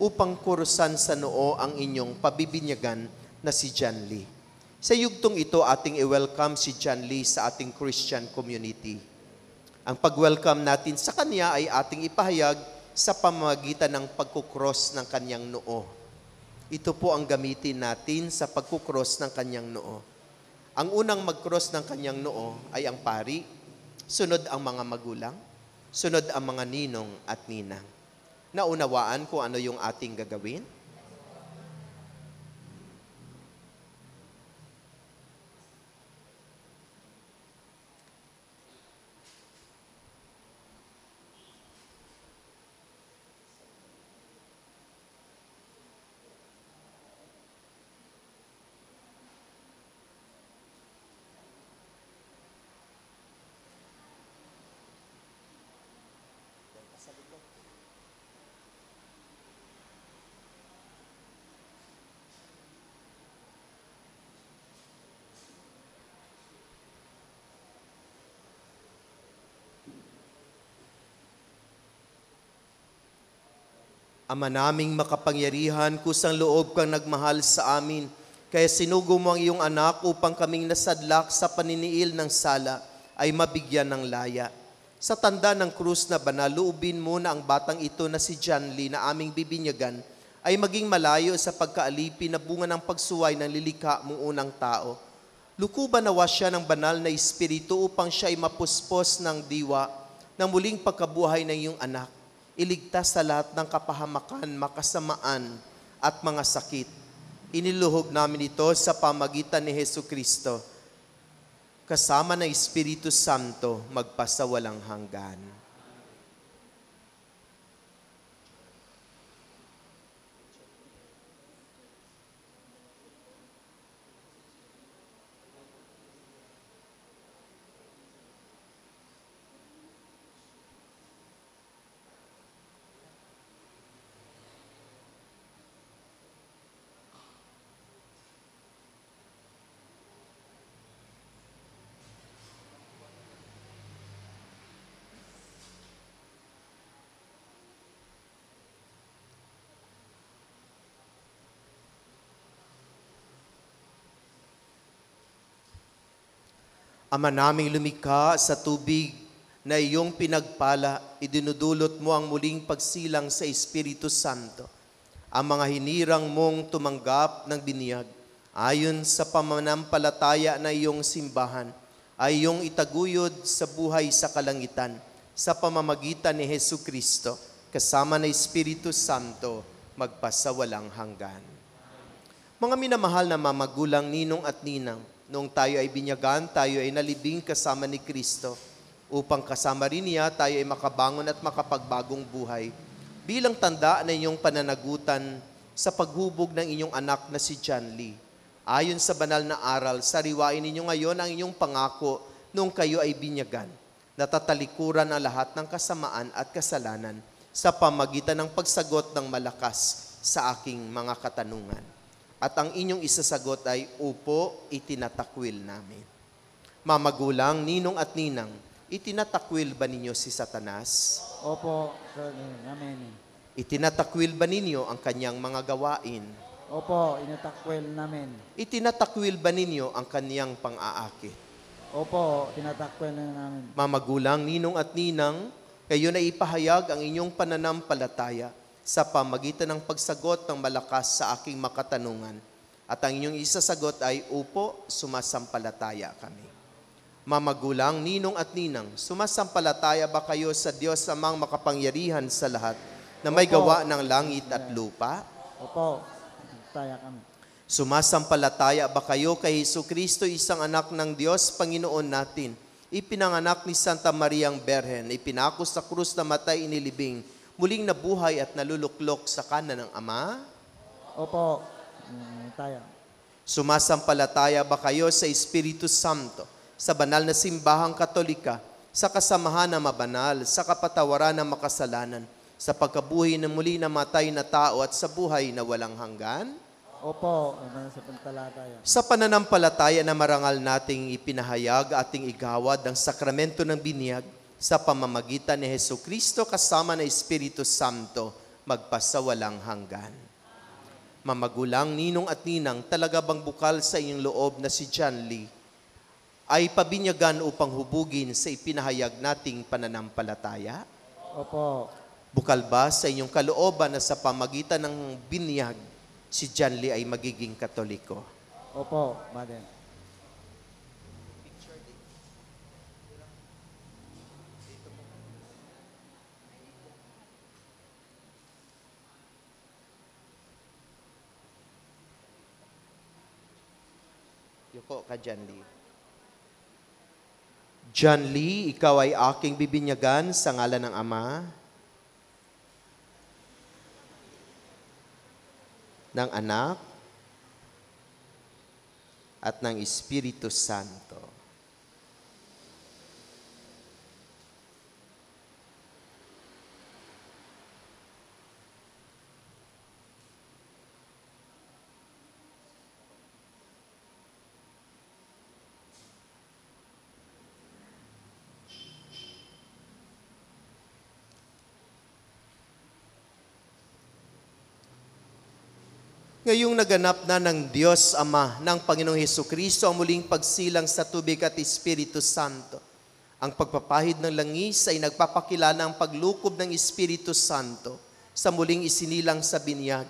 upang kurusan sa noo ang inyong pabibinyagan na si John Lee. Sa yugtong ito, ating i-welcome si John Lee sa ating Christian community. Ang pag-welcome natin sa kanya ay ating ipahayag sa pamamagitan ng pagkukros ng kanyang noo. Ito po ang gamitin natin sa pagkukros ng kanyang noo. Ang unang mag-cross ng kanyang noo ay ang pari, sunod ang mga magulang, sunod ang mga ninong at ninang. Naunawaan kung ano yung ating gagawin? Ama naming makapangyarihan, kusang loob kang nagmahal sa amin, kaya sinugo mo ang iyong anak upang kaming nasadlak sa paniniil ng sala ay mabigyan ng laya. Sa tanda ng krus na banal, loobin mo na ang batang ito na si John Lee na aming bibinyagan ay maging malayo sa pagkaalipin na bunga ng pagsuway ng lilikha mong unang tao. Lukuban nawa siya ng banal na espiritu upang siya ay mapuspos ng diwa ng muling pagkabuhay ng iyong anak. Iligtas sa lahat ng kapahamakan, makasamaan at mga sakit. Iniluhog namin ito sa pamagitan ni Jesucristo, kasama ng Espiritu Santo, magpasawalang hanggan. Ama naming lumikha sa tubig na iyong pinagpala, idinudulot mo ang muling pagsilang sa Espiritu Santo. Ang mga hinirang mong tumanggap ng biniyag, ayon sa pamanampalataya na iyong simbahan, ay iyong itaguyod sa buhay sa kalangitan, sa pamamagitan ni Jesucristo, kasama ng Espiritu Santo, magpasawalang hanggan. Mga minamahal na mamagulang, ninong at ninang, noong tayo ay binyagan, tayo ay nalibing kasama ni Kristo. Upang kasama rin niya, tayo ay makabangon at makapagbagong buhay. Bilang tanda na inyong pananagutan sa paghubog ng inyong anak na si John Lee. Ayon sa banal na aral, sariwain ninyo ngayon ang inyong pangako noong kayo ay binyagan. Natatalikuran ang lahat ng kasamaan at kasalanan sa pamagitan ng pagsagot ng malakas sa aking mga katanungan. At ang inyong isasagot ay, upo, itinatakwil namin. Mamagulang, ninong at ninang, itinatakwil ba ninyo si Satanas? Opo, amen. Itinatakwil ba ninyo ang kanyang mga gawain? Opo, inatakwil namin. Itinatakwil ba ninyo ang kanyang pang-aakit? Opo, tinatakwil na namin. Mamagulang, ninong at ninang, kayo na ipahayag ang inyong pananampalataya sa pamagitan ng pagsagot ng malakas sa aking makatanungan. At ang inyong isasagot ay, upo, sumasampalataya kami. Mamagulang, ninong at ninang, sumasampalataya ba kayo sa Diyos amang makapangyarihan sa lahat na may Opo. gawa ng langit at lupa? Opo, taya kami. Sumasampalataya ba kayo kay Jesucristo, isang anak ng Diyos, Panginoon natin, ipinanganak ni Santa Mariang Berhen, ipinako sa krus na matay inilibing, muling nabuhay at naluluklok sa kanan ng Ama? Opo, taya. Sumasampalataya ba kayo sa Espiritu Santo, sa banal na simbahang Katolika, sa kasamahan na mabanal, sa kapatawaran ng makasalanan, sa pagkabuhay ng muli na matay na tao at sa buhay na walang hanggan? Opo, sa pantalataya. Sa pananampalataya na marangal nating ipinahayag ating igawad ang sakramento ng binyag sa pamamagitan ni Jesucristo kasama ng Espiritu Santo, magpasawalang hanggan. Mamagulang, ninong at ninang, talaga bang bukal sa inyong loob na si John Lee ay pabinyagan upang hubugin sa ipinahayag nating pananampalataya? Opo, Bukal ba sa inyong kalooban na sa pamagitan ng binyag, si John Lee ay magiging Katoliko? opo, Father. Yuko ka, John Lee. John Lee, ikaw ay aking bibinyagan sa ngalan ng Ama, ng Anak, at ng Espiritu Santo. Ngayong naganap na ng Diyos Ama ng Panginoong Hesukristo ang muling pagsilang sa tubig at Espiritu Santo. Ang pagpapahid ng langis ay nagpapakilala ang paglukob ng Espiritu Santo sa muling isinilang sa binyag.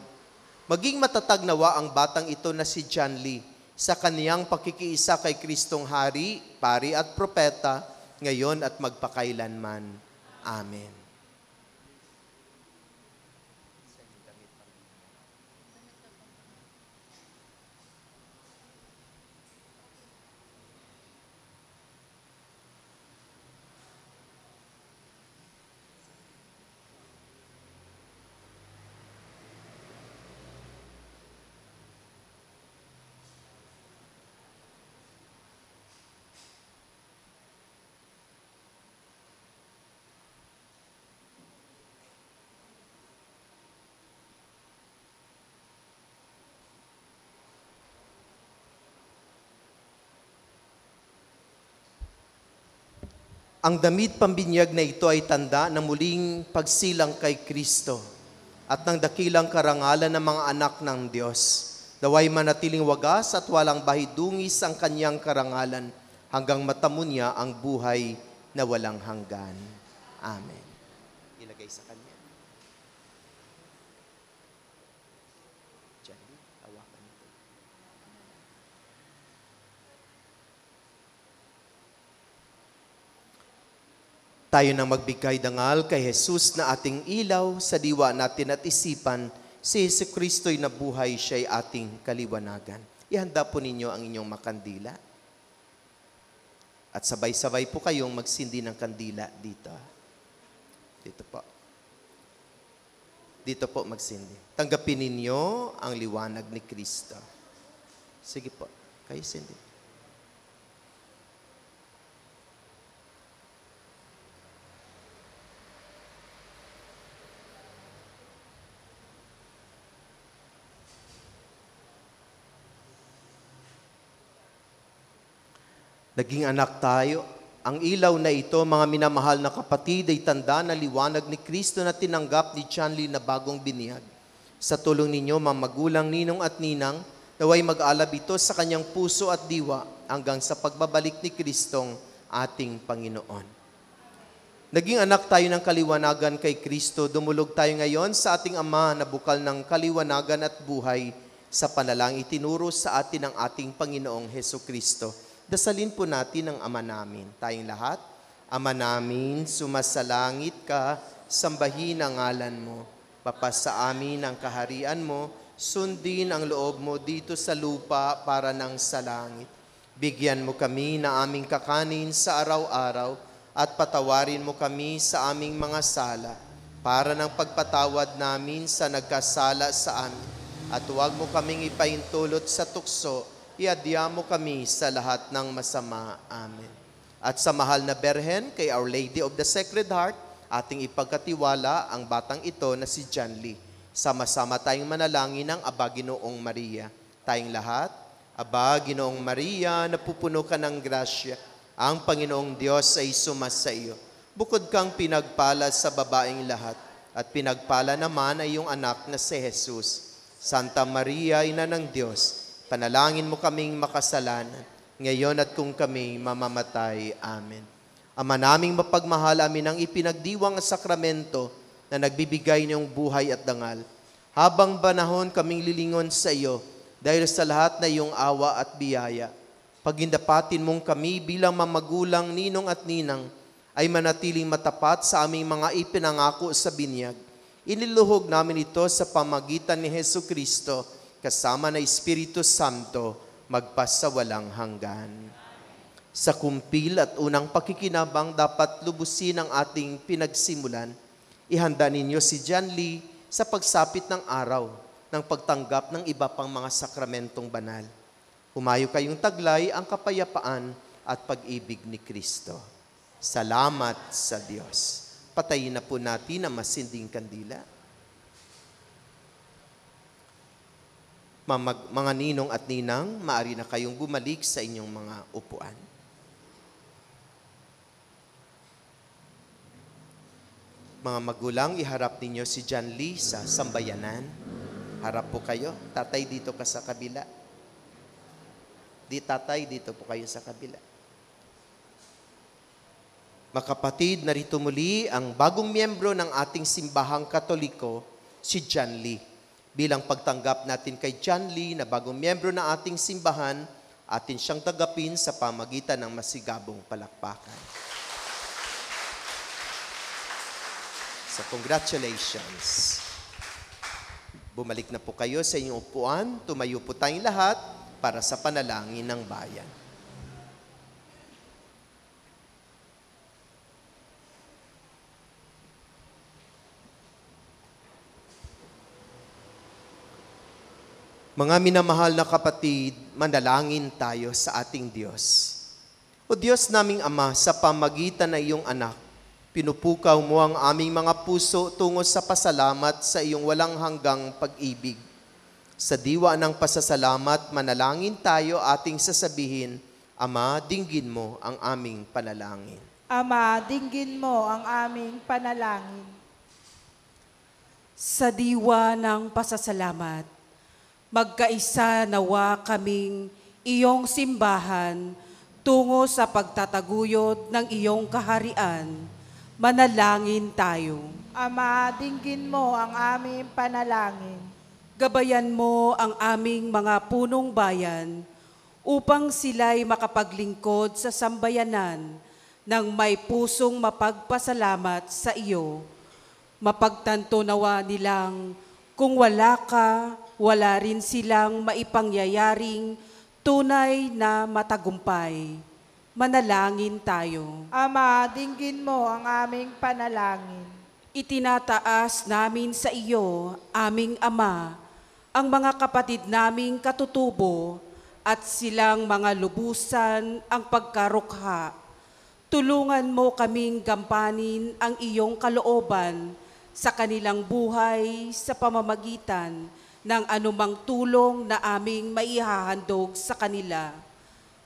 Maging matatag nawa ang batang ito na si John Lee sa kaniyang pakikiisa kay Kristong Hari, Pari at Propeta, ngayon at magpakailanman. Amen. Ang damit pambinyag na ito ay tanda ng muling pagsilang kay Kristo at ng dakilang karangalan ng mga anak ng Diyos. Naway manatiling wagas at walang bahidungis ang kanyang karangalan hanggang matamo niya ang buhay na walang hanggan. Amen. Ilagay sa kanya. Hawakan ito. Tayo nang magbigay dangal kay Jesus na ating ilaw sa diwa natin at isipan, si Jesucristo'y nabuhay, siya'y ating kaliwanagan. Ihanda po ninyo ang inyong makandila. At sabay-sabay po kayong magsindi ng kandila dito. Dito po. Dito po magsindi. Tanggapin ninyo ang liwanag ni Kristo. Sige po, kayo sindi. Naging anak tayo. Ang ilaw na ito, mga minamahal na kapatid, ay tanda na liwanag ni Kristo na tinanggap ni John Lee na bagong biniyag. Sa tulong ninyo, mga magulang, ninong at ninang, naway mag-alab ito sa kanyang puso at diwa hanggang sa pagbabalik ni Kristong ating Panginoon. Naging anak tayo ng kaliwanagan kay Kristo. Dumulog tayo ngayon sa ating Ama na bukal ng kaliwanagan at buhay sa panalang itinuro sa atin ng ating Panginoong Hesukristo. Dasalin po natin ang Ama namin. Tayong lahat, Ama namin, sumasalangit ka, sambahin ang ngalan mo. Papasa amin ang kaharian mo, sundin ang loob mo dito sa lupa para ng sa langit. Bigyan mo kami na aming kakanin sa araw-araw at patawarin mo kami sa aming mga sala para ng pagpatawad namin sa nagkasala sa amin. At huwag mo kaming ipaintulot sa tukso, iadya mo kami sa lahat ng masama. Amen. At sa mahal na Berhen, kay Our Lady of the Sacred Heart, ating ipagkatiwala ang batang ito na si John Lee. Sama-sama tayong manalangin ng Aba Ginoong Maria. Tayong lahat, Aba Ginoong Maria, napupuno ka ng grasya. Ang Panginoong Diyos ay sumasa iyo. Bukod kang pinagpala sa babaeng lahat, at pinagpala naman ay iyong anak na si Jesus. Santa Maria, Ina ng Diyos, panalangin mo kaming makasalanan, ngayon at kung kami mamamatay. Amen. Ama naming mapagmahal, amin ang ipinagdiwang sakramento na nagbibigay niyong buhay at dangal. Habang panahon kaming lilingon sa iyo, dahil sa lahat na iyong awa at biyaya, pagindapatin mong kami bilang mamagulang, ninong at ninang, ay manatiling matapat sa aming mga ipinangako sa binyag. Iniluhog namin ito sa pamagitan ni Hesukristo, kasama na Espiritu Santo, magpasawalang hanggan. Sa kumpil at unang pakikinabang, dapat lubusin ang ating pinagsimulan. Ihanda ninyo si John Lee sa pagsapit ng araw ng pagtanggap ng iba pang mga sakramentong banal. Humayo kayong taglay ang kapayapaan at pag-ibig ni Kristo. Salamat sa Diyos. Patayin na po natin ang masinding kandila. Mga ninong at ninang, maaari na kayong bumalik sa inyong mga upuan. Mga magulang, iharap ninyo si John Lee sa sambayanan. Harap po kayo. Tatay, dito ka sa kabila. Tatay, dito po kayo sa kabila. Mga kapatid, narito muli ang bagong miyembro ng ating simbahang Katoliko, si John Lee. Bilang pagtanggap natin kay John Lee na bagong miyembro ng ating simbahan, atin siyang tagapin sa pamagitan ng masigabong palakpakan. So, congratulations. Bumalik na po kayo sa inyong upuan. Tumayo po tayong lahat para sa panalangin ng bayan. Mga minamahal na kapatid, manalangin tayo sa ating Diyos. O Diyos naming Ama, sa pamagitan ng iyong anak, pinupukaw mo ang aming mga puso tungo sa pasalamat sa iyong walang hanggang pag-ibig. Sa diwa ng pasasalamat, manalangin tayo ating sasabihin, Ama, dinggin mo ang aming panalangin. Ama, dinggin mo ang aming panalangin. Sa diwa ng pasasalamat, magkaisa nawa kaming iyong simbahan tungo sa pagtataguyod ng iyong kaharian. Manalangin tayo. Ama, dinggin mo ang aming panalangin. Gabayan mo ang aming mga punong bayan upang sila'y makapaglingkod sa sambayanan ng may pusong mapagpasalamat sa iyo. Mapagtanto nawa nilang kung wala ka, wala rin silang maipangyayaring tunay na matagumpay. Manalangin tayo. Ama, dinggin mo ang aming panalangin. Itinataas namin sa iyo, aming Ama, ang mga kapatid naming katutubo at silang mga lubusan ang pagkarukha. Tulungan mo kaming gampanin ang iyong kalooban sa kanilang buhay sa pamamagitan ng anumang tulong na aming maihahandog sa kanila.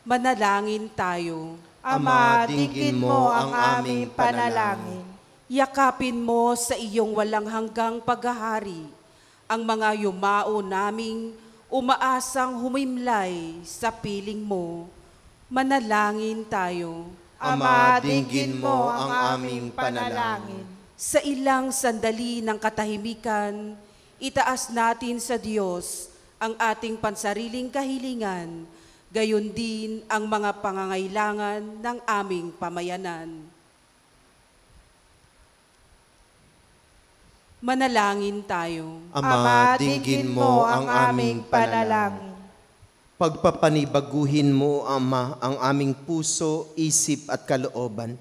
Manalangin tayo. Ama, dinggin mo ang aming panalangin. Yakapin mo sa iyong walang hanggang paghahari ang mga yumao naming umaasang humimlay sa piling mo. Manalangin tayo. Ama, dinggin mo ang aming panalangin. Sa ilang sandali ng katahimikan, itaas natin sa Diyos ang ating pansariling kahilingan, gayon din ang mga pangangailangan ng aming pamayanan. Manalangin tayo. Ama, dinggin mo ang aming panalangin. Pagpapanibaguhin mo, Ama, ang aming puso, isip at kalooban,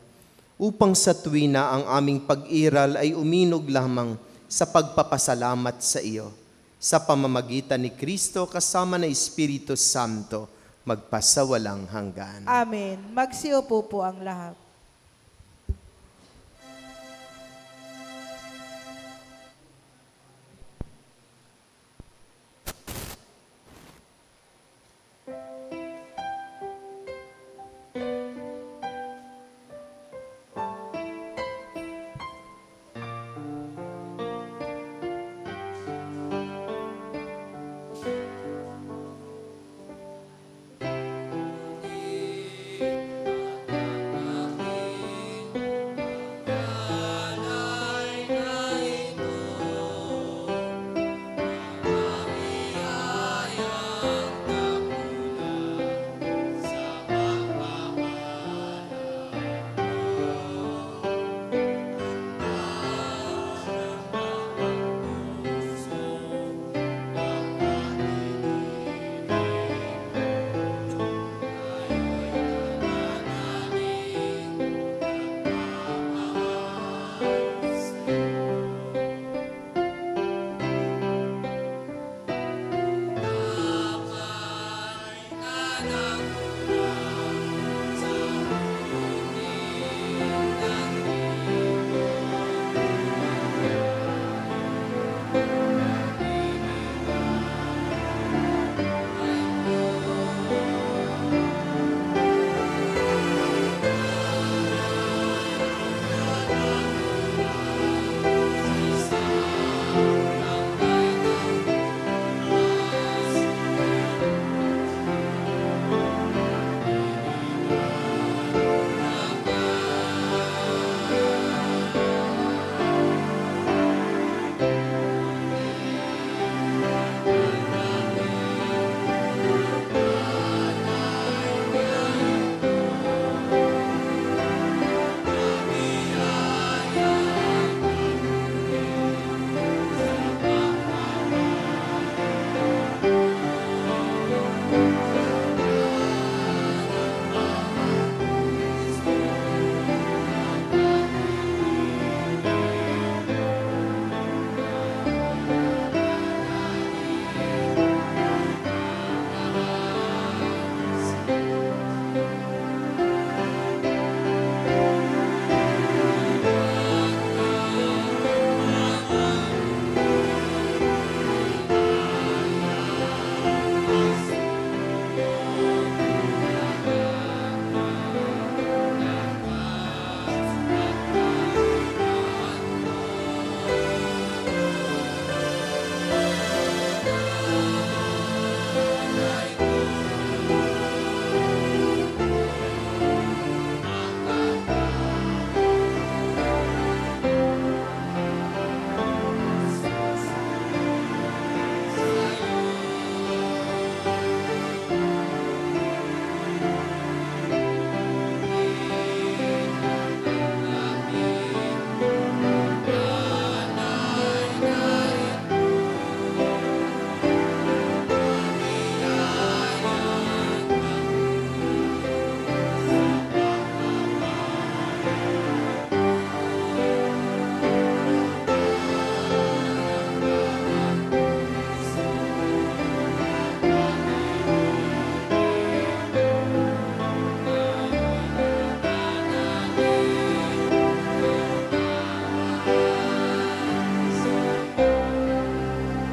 upang sa tuwina ang aming pag-iral ay uminog lamang sa pagpapasalamat sa iyo. Sa pamamagitan ni Kristo kasama ng Espiritu Santo, magpasawalang hanggan. Amen. Magsiupo po ang lahat.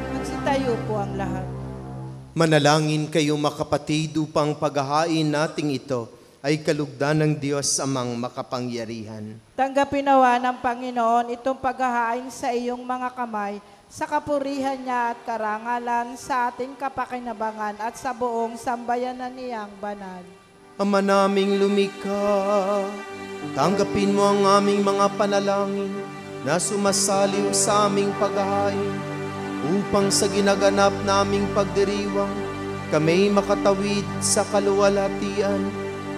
Magsitayo po ang lahat. Manalangin kayo makapatid upang paghahain nating ito ay kalugdan ng Diyos amang makapangyarihan. Tanggapin nawa ng Panginoon itong paghahain sa iyong mga kamay sa kapurihan niya at karangalan sa ating kapakinabangan at sa buong sambayanan niyang banal. Ama naming lumikha, tanggapin mo ang aming mga panalangin na sumasaliw sa aming paghahain upang sa ginaganap naming pagdiriwang kami makatawid sa kaluwalhatian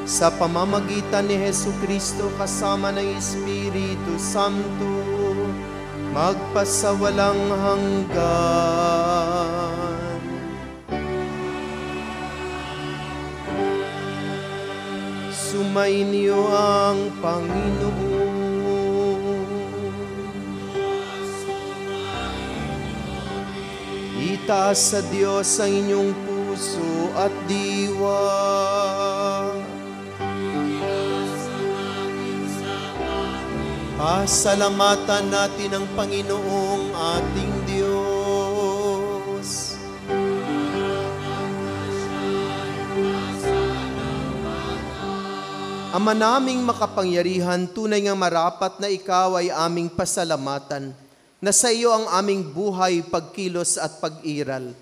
sa pamamagitan ni Jesucristo kasama ng Espiritu Santo magpasawalang hanggan. Sumainyo ang Panginoon. Itaas sa Diyos ang inyong puso at diwa. Pasalamatan natin ang Panginoong ating Diyos. Ama naming makapangyarihan, tunay nga marapat na ikaw ay aming pasalamatan, na sa iyo ang aming buhay, pagkilos at pag-iral.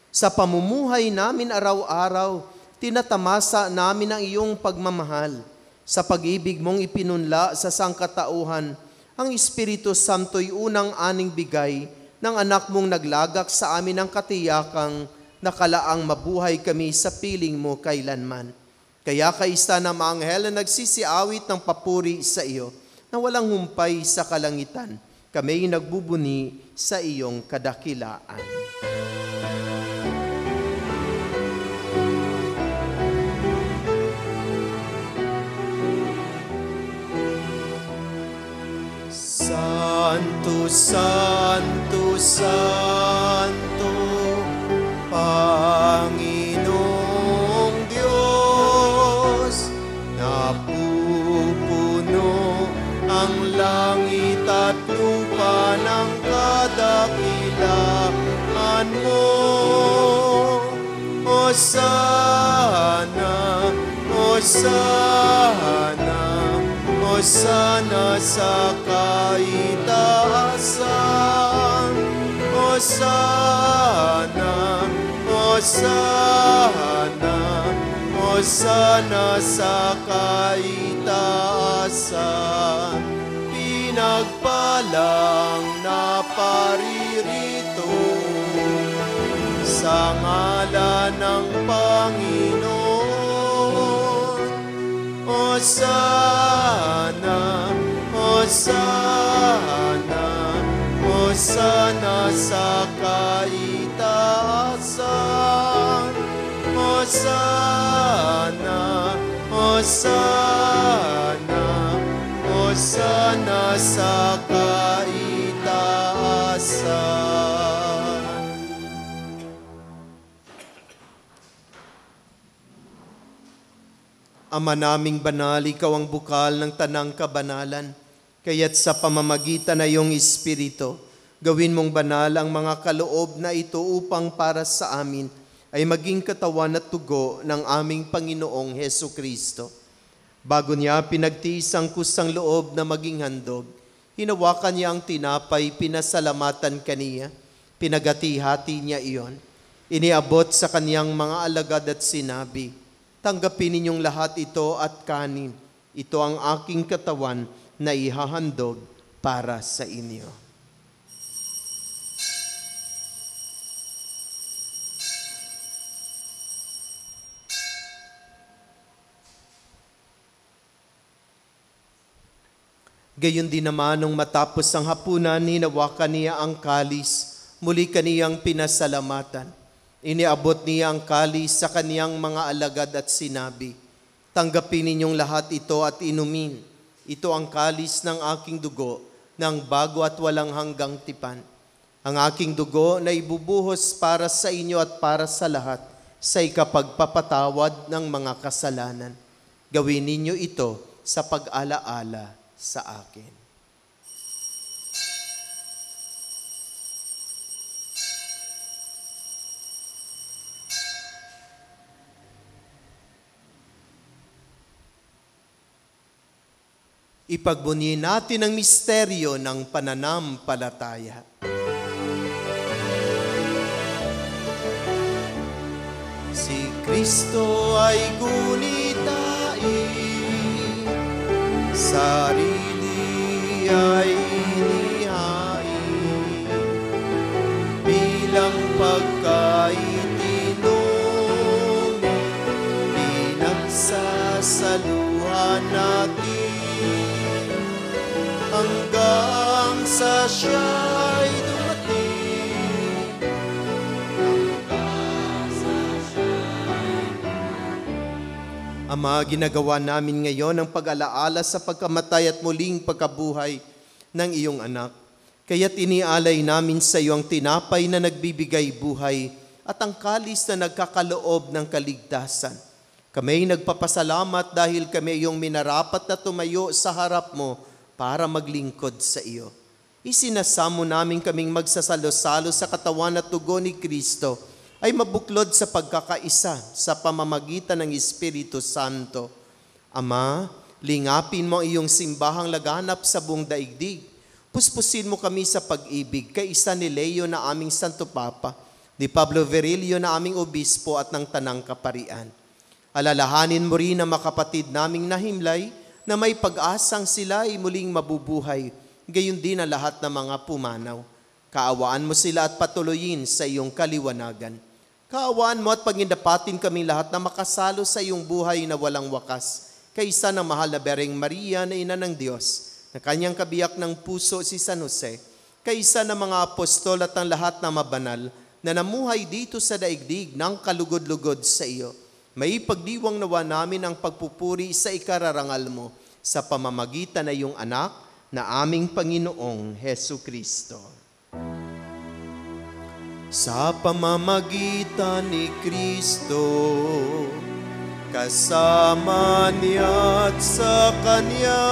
Sa pamumuhay namin araw-araw, tinatamasa namin ang iyong pagmamahal. Sa pag-ibig mong ipinunla sa sangkatauhan, ang Espiritu Santo'y unang aning bigay ng anak mong naglagak sa amin ang katiyakang nakalaang mabuhay kami sa piling mo kailanman. Kaya kaisa na mga anghel na nagsisiawit ng papuri sa iyo, na walang humpay sa kalangitan, kami nagbubuni sa iyong kadakilaan. Santo, Santo, Santo, Panginoong Diyos, napupuno ang langit at lupa ng kadakilaan mo. Hosana, Hosana, Hosana sa kaitaasan. Hosana, Hosana, Hosana sa kaitaasan. Pinagpalang na pari Espiritu, sa ngalan ng Panginoon. Hosana, Hosana, Hosana sa kaitaasan. Hosana, Hosana, Hosana sa kaitaasan. Ama naming banal, ikaw ang bukal ng tanang kabanalan. Kaya't sa pamamagitan na iyong Espiritu, gawin mong banal ang mga kaloob na ito upang para sa amin ay maging katawan at tugo ng aming Panginoong Hesukristo. Bago niya pinagtiis ang kusang loob na maging handog, hinawakan niya ang tinapay, pinasalamatan kaniya, pinagati-hati niya iyon. Iniabot sa kaniyang mga alagad at sinabi, tanggapin ninyong lahat ito at kanin. Ito ang aking katawan na ihahandog para sa inyo. Gayon din naman nung matapos ang hapunan, hinawakan niya ang kalis, muli kaniyang pinasalamatan. Iniabot niya ang kalis sa kaniyang mga alagad at sinabi, tanggapin ninyong lahat ito at inumin. Ito ang kalis ng aking dugo, ng bago at walang hanggang tipan. Ang aking dugo na ibubuhos para sa inyo at para sa lahat sa ikapagpapatawad ng mga kasalanan. Gawin ninyo ito sa pag-alaala sa akin. Ipagbunyi natin ang misteryo ng pananampalataya. Si Kristo ay gunitain, sarili ay inihain, bilang pagkaitinong pinagsasaluhan natin, hanggang sa siya'y dumating. Ama, ginagawa namin ngayon ang pag-alaala sa pagkamatay at muling pagkabuhay ng iyong anak. Kaya't inialay namin sa iyo ang tinapay na nagbibigay buhay at ang kalis na nagkakaloob ng kaligtasan. Kami nagpapasalamat dahil kami iyong minarapat na tumayo sa harap mo para maglingkod sa iyo. Isinasamo namin kaming magsasalo-salo sa katawan at tugo ni Kristo ay mabuklod sa pagkakaisa sa pamamagitan ng Espiritu Santo. Ama, lingapin mo ang iyong simbahang laganap sa buong daigdig. Puspusin mo kami sa pag-ibig, kaisa ni Leo na aming Santo Papa, ni Pablo Virilio na aming Obispo at ng Tanang Kaparian. Alalahanin mo rin ang mga kapatid naming nahimlay na may pag-asang sila ay muling mabubuhay, gayon din ang lahat ng mga pumanaw. Kaawaan mo sila at patuloyin sa iyong kaliwanagan. Kaawaan mo at pagindapatin kaming lahat na makasalo sa iyong buhay na walang wakas, kaysa ng mahal na Bereng Maria na Ina ng Diyos, na kanyang kabiyak ng puso si San Jose, kaysa ng mga apostol at ang lahat na mabanal na namuhay dito sa daigdig ng kalugod-lugod sa iyo. May pagdiwang nawa namin ang pagpupuri sa ikararangal mo sa pamamagitan ng iyong anak na aming Panginoong Hesukristo. Sa pamamagitan ni Kristo, kasama niya at sa Kanya,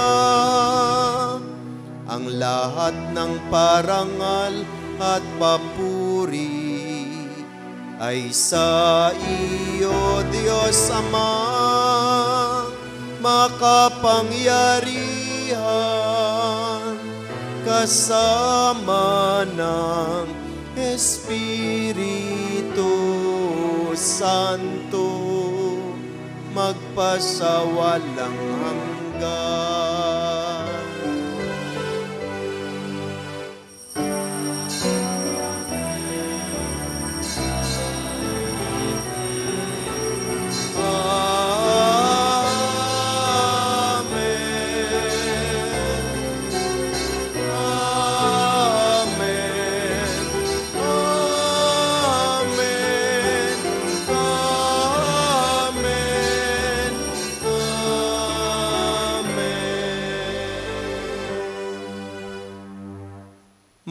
ang lahat ng parangal at papuri ay sa iyo, Diyos Ama, makapangyarihan, kasama ng Espiritu Santo, magpasawalang hanggan.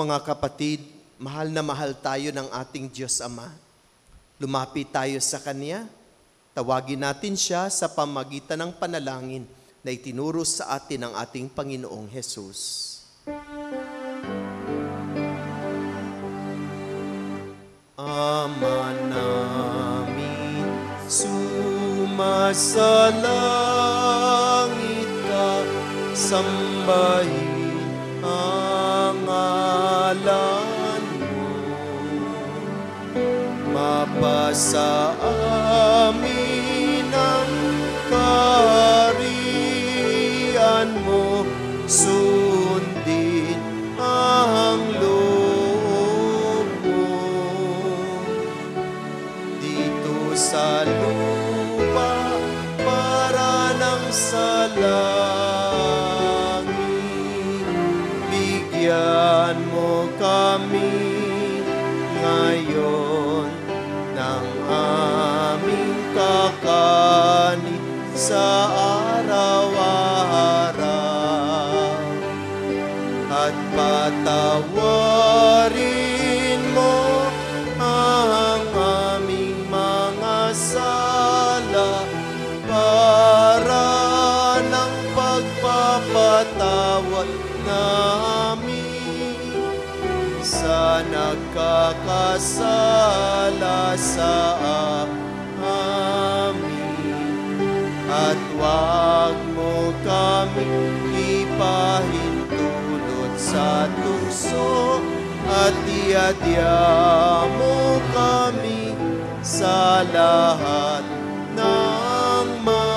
Mga kapatid, mahal na mahal tayo ng ating Diyos Ama. Lumapit tayo sa Kanya. Tawagin natin siya sa pamagitan ng panalangin na itinuro sa atin ng ating Panginoong Hesus. Ama namin, sumasalangit ka, sambahin ang ngalan mo. Mapasa amin ang kaharian mo, sundin ang loob mo. Dito sa lupa para ng sa langit, bigyan mo kami ngayon ng aming kakanin sa araw-araw, at patawarin mo ang aming mga sala para ng pagpapatawad namin sa nagkakasala sa amin, at huwag mo kami ipahintulot sa tukso, at iadya mo kami sa lahat ng masama.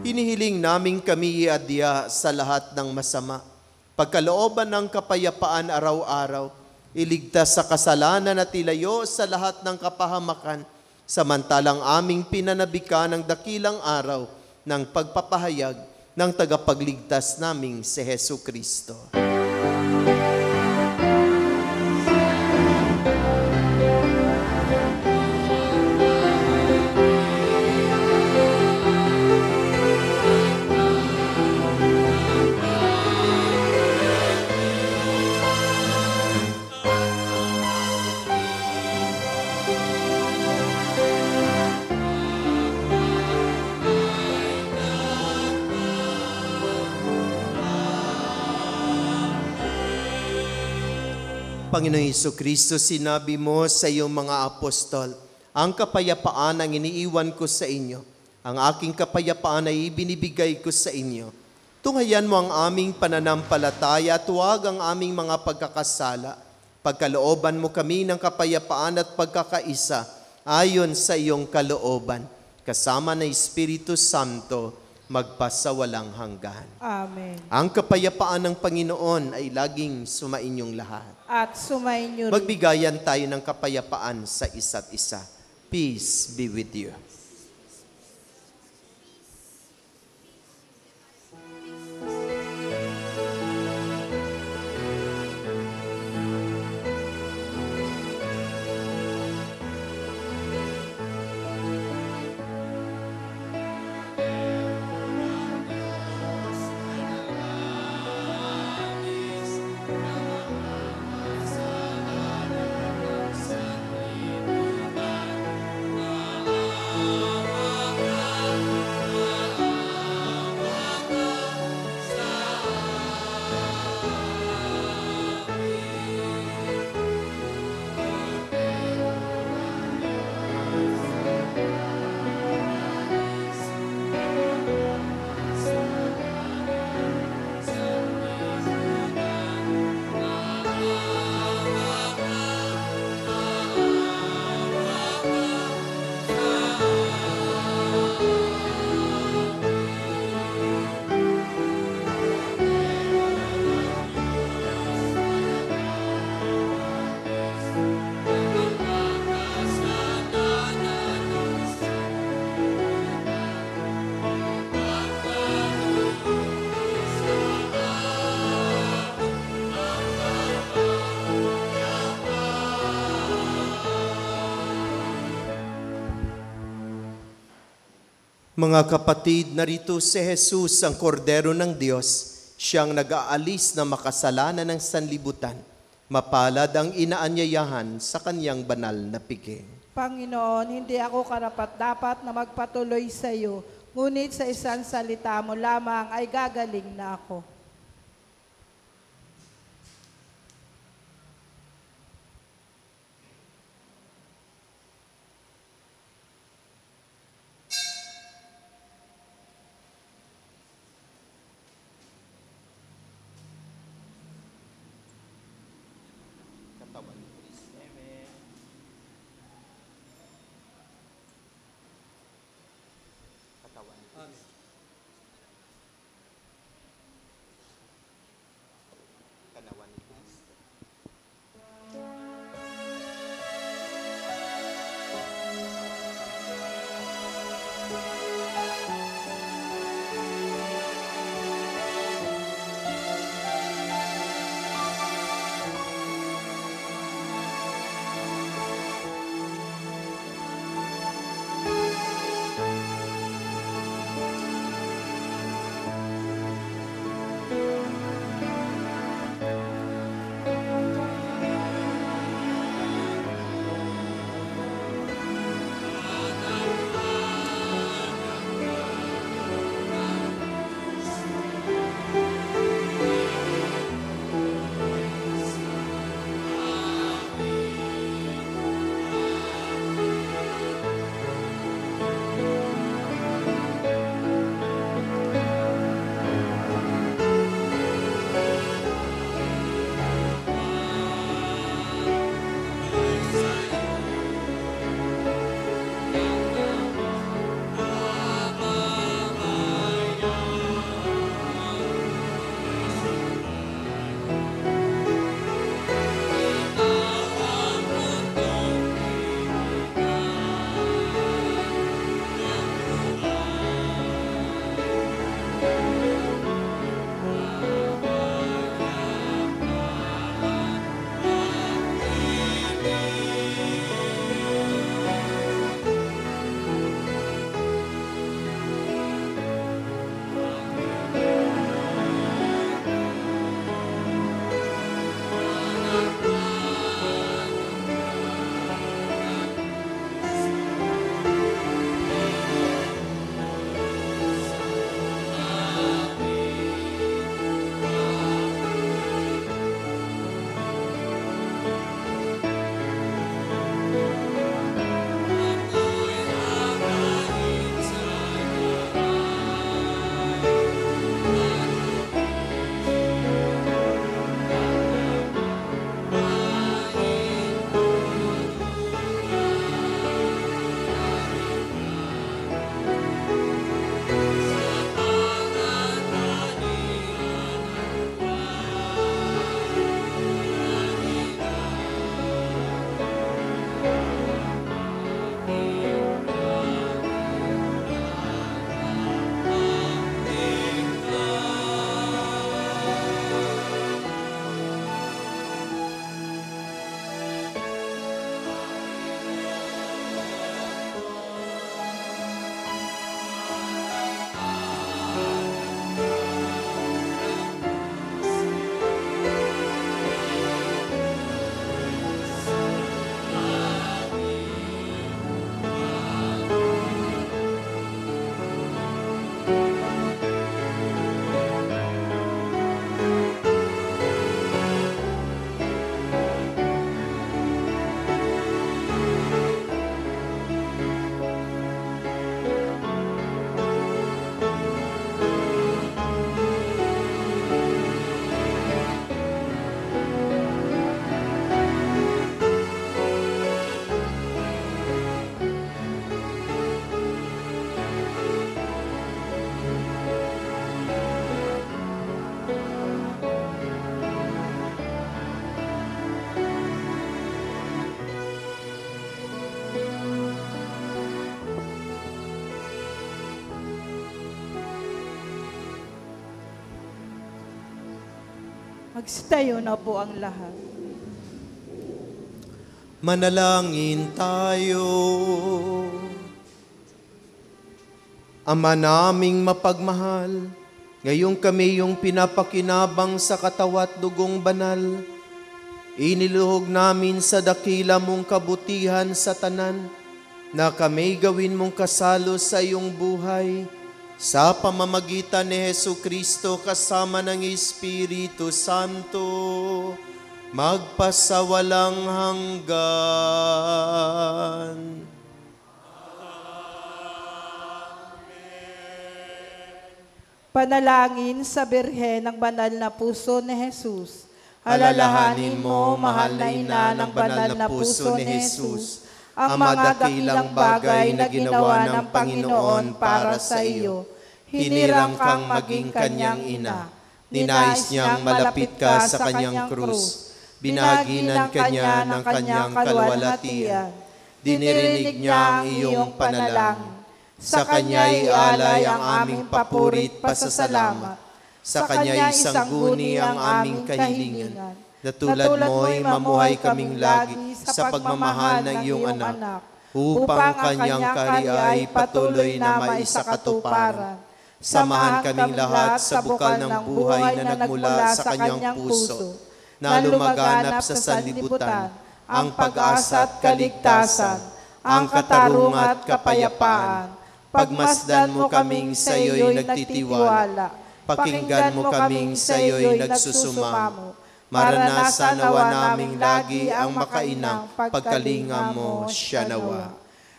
Hinihiling namin kami iadya sa lahat ng masama, pagkalooban ng kapayapaan araw-araw, iligtas sa kasalanan at ilayo sa lahat ng kapahamakan, samantalang aming pinanabikan ng dakilang araw ng pagpapahayag ng tagapagligtas naming si Hesu Kristo. Panginoong Jesucristo, sinabi mo sa iyong mga apostol, ang kapayapaan ang iniiwan ko sa inyo. Ang aking kapayapaan ay ibinibigay ko sa inyo. Tunghayan mo ang aming pananampalataya at huwag ang aming mga pagkakasala. Pagkalooban mo kami ng kapayapaan at pagkakaisa ayon sa iyong kalooban, kasama ng Espiritu Santo, magpasawalang hanggan. Amen. Ang kapayapaan ng Panginoon ay laging sumainyong lahat. At sumainyo rin. Magbigayan tayo ng kapayapaan sa isa't isa. Peace be with you. Mga kapatid, narito si Jesus, ang kordero ng Diyos. Siyang nag-aalis na makasalanan ng sanlibutan. Mapalad ang inaanyayahan sa kanyang banal na piging. Panginoon, hindi ako karapat-dapat na magpatuloy sa iyo, ngunit sa isang salita mo lamang ay gagaling na ako. Magsitayo na po ang lahat. Manalangin tayo. Ama naming mapagmahal, Ngayong kami yung pinapakinabang sa katawat dugong banal, iniluhog namin sa dakila mong kabutihan sa tanan, na kami gawin mong kasalo sa iyong buhay, sa pamamagitan ni Hesu Kristo kasama ng Espiritu Santo, magpasawalang hanggan. Panalangin sa Birhen ng banal na puso ni Jesus. Alalahanin mo, mahal na ina ng banal na puso ni Jesus, ang mga dakilang bagay na ginawa ng Panginoon para sa iyo. Hinirang kang maging kanyang ina. Ninais niyang malapit ka sa kanyang krus. Binaginan kanya ng kanyang kalwalhatian. Dinirinig niya ang iyong panalangin. Sa kanya'y alay ang aming papurit pasasalamat. Sa kanya'y sangguni ang aming kahilingan. Na tulad mo'y mamuhay kaming lagi sa pagmamahal ng iyong anak, upang kanyang karya ay patuloy na maisakatuparan. Samahan kaming lahat sa bukal ng buhay na nagmula sa kanyang puso, na lumaganap sa sanlibutan, ang pag-asa at kaligtasan, ang katarungan at kapayapaan. Pagmasdan mo kaming sa iyo'y nagtitiwala, pakinggan mo kaming sa iyo'y nagsusumamo. Maranasan nawa naming lagi ang makainang pagkalinga mo siya nawa.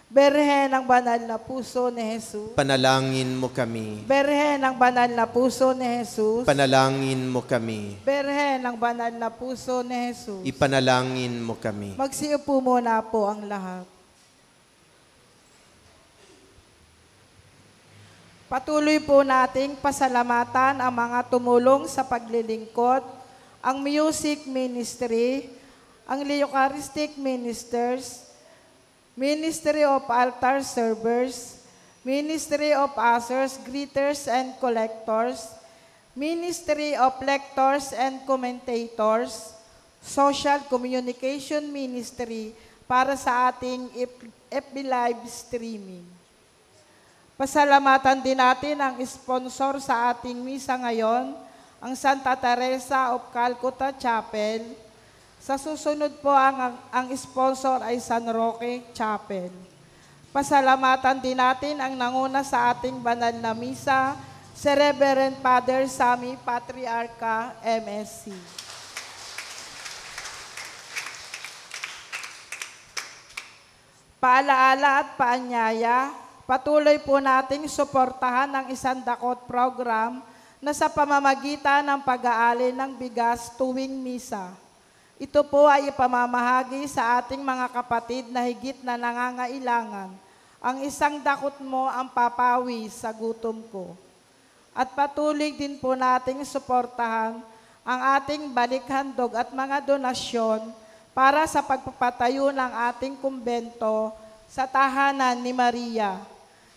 Birhen ng banal na puso ni Jesus. Panalangin mo kami. Birhen ng banal na puso ni Jesus. Panalangin mo kami. Birhen ng banal na puso ni Jesus. Ipanalangin mo kami. Magsiupo muna po ang lahat. Patuloy po nating pasalamatan ang mga tumulong sa paglilingkod, ang music ministry, ang Eucharistic ministers, Ministry of Altar Servers, Ministry of Ushers, Greeters and Collectors, Ministry of Lectors and Commentators, Social Communication Ministry para sa ating FB Live streaming. Pasalamatan din natin ang sponsor sa ating misa ngayon, ang Santa Teresa of Calcutta Chapel. Sa susunod po, ang sponsor ay San Roque Chapel. Pasalamatan din natin ang nanguna sa ating banal na misa, si Reverend Father Sammy Patriarca, MSc. Paalaala at paanyaya, patuloy po nating suportahan ang Isang Dakot program na sa pamamagitan ng pag-aali ng bigas tuwing misa. Ito po ay ipamamahagi sa ating mga kapatid na higit na nangangailangan. Ang isang dakot mo ang papawi sa gutom ko. At patuloy din po nating suportahan ang ating balikhandog at mga donasyon para sa pagpapatayo ng ating kumbento sa tahanan ni Maria.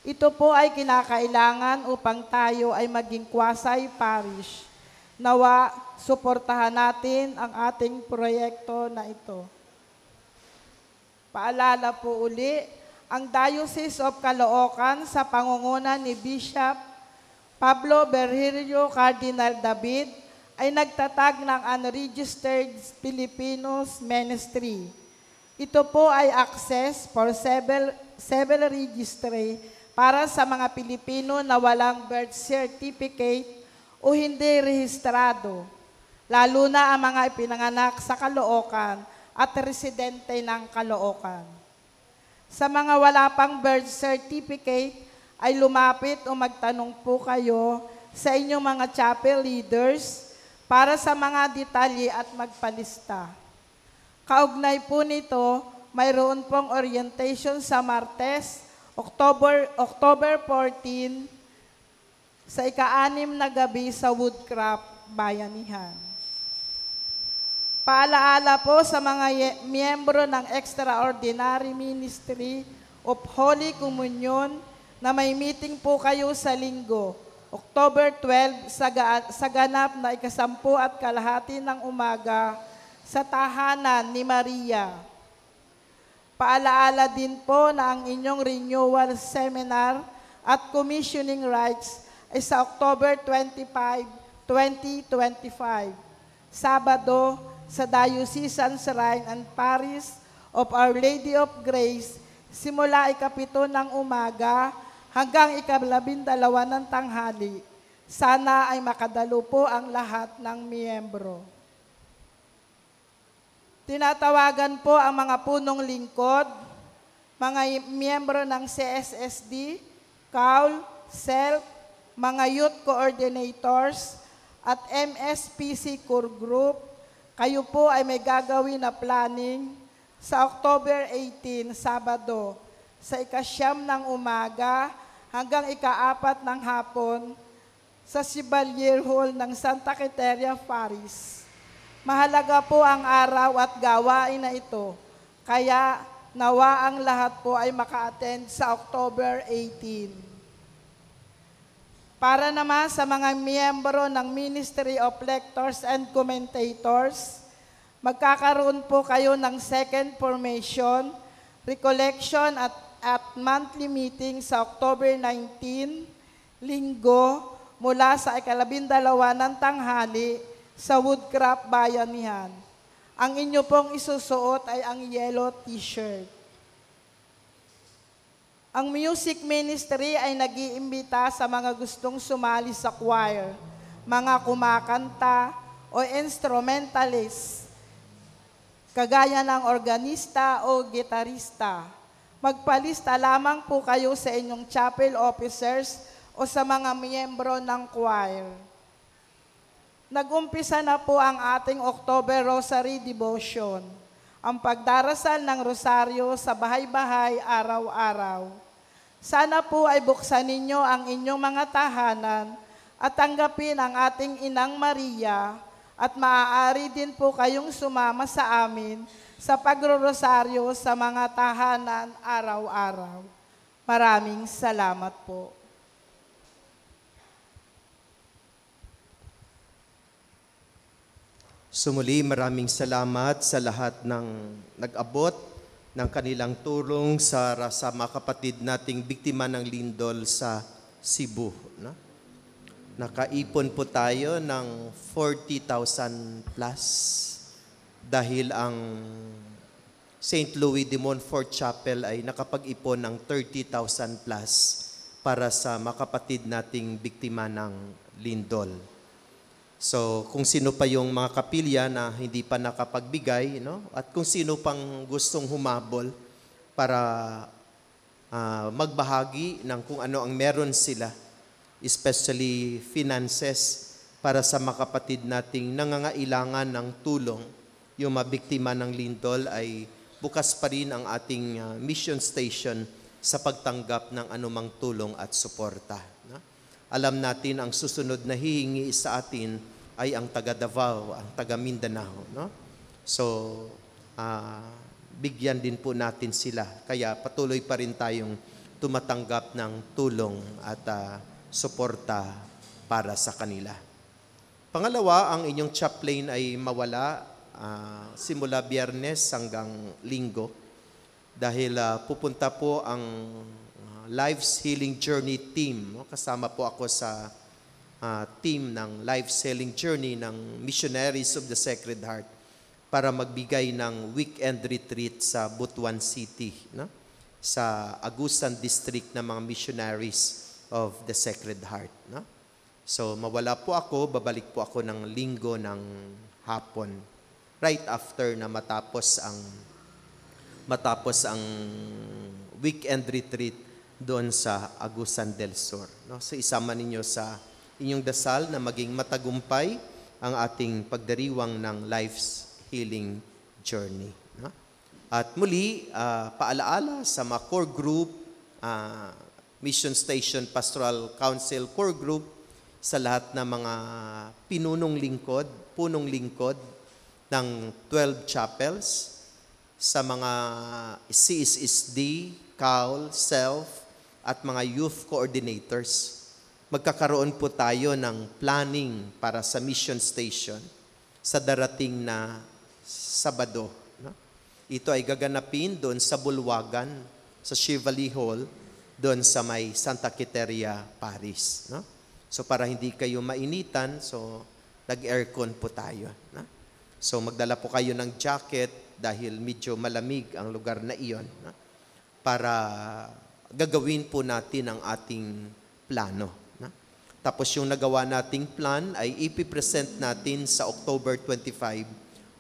Ito po ay kinakailangan upang tayo ay maging Quasi Parish. Nawa, suportahan natin ang ating proyekto na ito. Paalala po uli, ang Diocese of Caloocan sa pangunguna ni Bishop Pablo Berherio Cardinal David ay nagtatag ng Unregistered Filipinos Ministry. Ito po ay access for civil registry para sa mga Pilipino na walang birth certificate o hindi rehistrado, lalo na ang mga ipinanganak sa Caloocan at residente ng Caloocan. Sa mga wala pang birth certificate, ay lumapit o magtanong po kayo sa inyong mga chapel leaders para sa mga detalye at magpalista. Kaugnay po nito, mayroon pong orientation sa Martes, October 14, sa ika-6 na gabi sa Woodcraft, Bayanihan. Paalaala po sa mga miyembro ng Extraordinary Ministry of Holy Communion na may meeting po kayo sa Linggo, October 12, sa ganap na ika-10:30 ng umaga sa tahanan ni Maria. Paalaala din po na ang inyong renewal seminar at commissioning rights ay sa October 25, 2025. Sabado, sa Diocesan Shrine and Parish of Our Lady of Grace, simula ikapito ng umaga hanggang ika-12 ng tanghali. Sana ay makadalo po ang lahat ng miyembro. Tinatawagan po ang mga punong lingkod, mga miyembro ng CSSD, CAUL, SELF, mga youth coordinators, at MSPC Core Group. Kayo po ay may gagawin na planning sa October 18, Sabado, sa ika-9 ng umaga hanggang ika-4 ng hapon sa Chevalier Hall ng Santa Quiteria Parish. Mahalaga po ang araw at gawain na ito, kaya nawa ang lahat po ay maka-attend sa October 18. Para naman sa mga miyembro ng Ministry of Lectors and Commentators, magkakaroon po kayo ng second formation, recollection at monthly meeting sa October 19, Linggo, mula sa ika-12 ng tanghali sa Woodcraft Bayanihan. Ang inyo pong isusuot ay ang yellow t-shirt. Ang music ministry ay nag-iimbita sa mga gustong sumali sa choir, mga kumakanta o instrumentalist, kagaya ng organista o gitarista. Magpalista lamang po kayo sa inyong chapel officers o sa mga miyembro ng choir. Nag-umpisa na po ang ating October Rosary Devotion, ang pagdarasal ng rosaryo sa bahay-bahay araw-araw. Sana po ay buksan ninyo ang inyong mga tahanan at tanggapin ang ating Inang Maria at maaari din po kayong sumama sa amin sa pagrorosaryo sa mga tahanan araw-araw. Maraming salamat po. Sumuli, maraming salamat sa lahat ng nag-abot ng kanilang tulong sa mga kapatid nating biktima ng lindol sa Cebu. No? Nakaipon po tayo ng 40,000 plus dahil ang St. Louis de Montfort Chapel ay nakapag-ipon ng 30,000 plus para sa mga kapatid nating biktima ng lindol. So, kung sino pa yung mga kapilya na hindi pa nakapagbigay, no? At kung sino pang gustong humabol para magbahagi ng kung ano ang meron sila, especially finances para sa mga kapatid nating nangangailangan ng tulong, yung mabiktima ng lindol, ay bukas pa rin ang ating mission station sa pagtanggap ng anumang tulong at suporta. No? Alam natin ang susunod na hihingi sa atin ay ang taga Davao, ang taga Mindanao. No? So, bigyan din po natin sila. Kaya patuloy pa rin tayong tumatanggap ng tulong at suporta para sa kanila. Pangalawa, ang inyong chaplain ay mawala simula Biyernes hanggang Linggo dahil pupunta po ang Life's Healing Journey team. No? Kasama po ako sa team ng Life's Healing Journey ng Missionaries of the Sacred Heart para magbigay ng weekend retreat sa Butuan City, no? Sa Agusan District ng mga Missionaries of the Sacred Heart. No? So mawala po ako, babalik po ako ng Linggo ng hapon, right after na matapos ang weekend retreat doon sa Agusan del Sur. No? So isama ninyo sa inyong dasal na maging matagumpay ang ating pagdiriwang ng Life's Healing Journey. No? At muli, paalaala sa mga core group, Mission Station Pastoral Council core group, sa lahat ng mga punong lingkod ng 12 chapels, sa mga CSSD, CAUL, SELF, at mga youth coordinators. Magkakaroon po tayo ng planning para sa mission station sa darating na Sabado. No? Ito ay gaganapin doon sa Bulwagan, sa Chevalier Hall, doon sa may Santa Quiteria Parish. No? So para hindi kayo mainitan, so nag-aircon po tayo. No? So magdala po kayo ng jacket dahil medyo malamig ang lugar na iyon. No? Para gagawin po natin ang ating plano. No? Tapos yung nagawa nating plan ay ipipresent natin sa October 25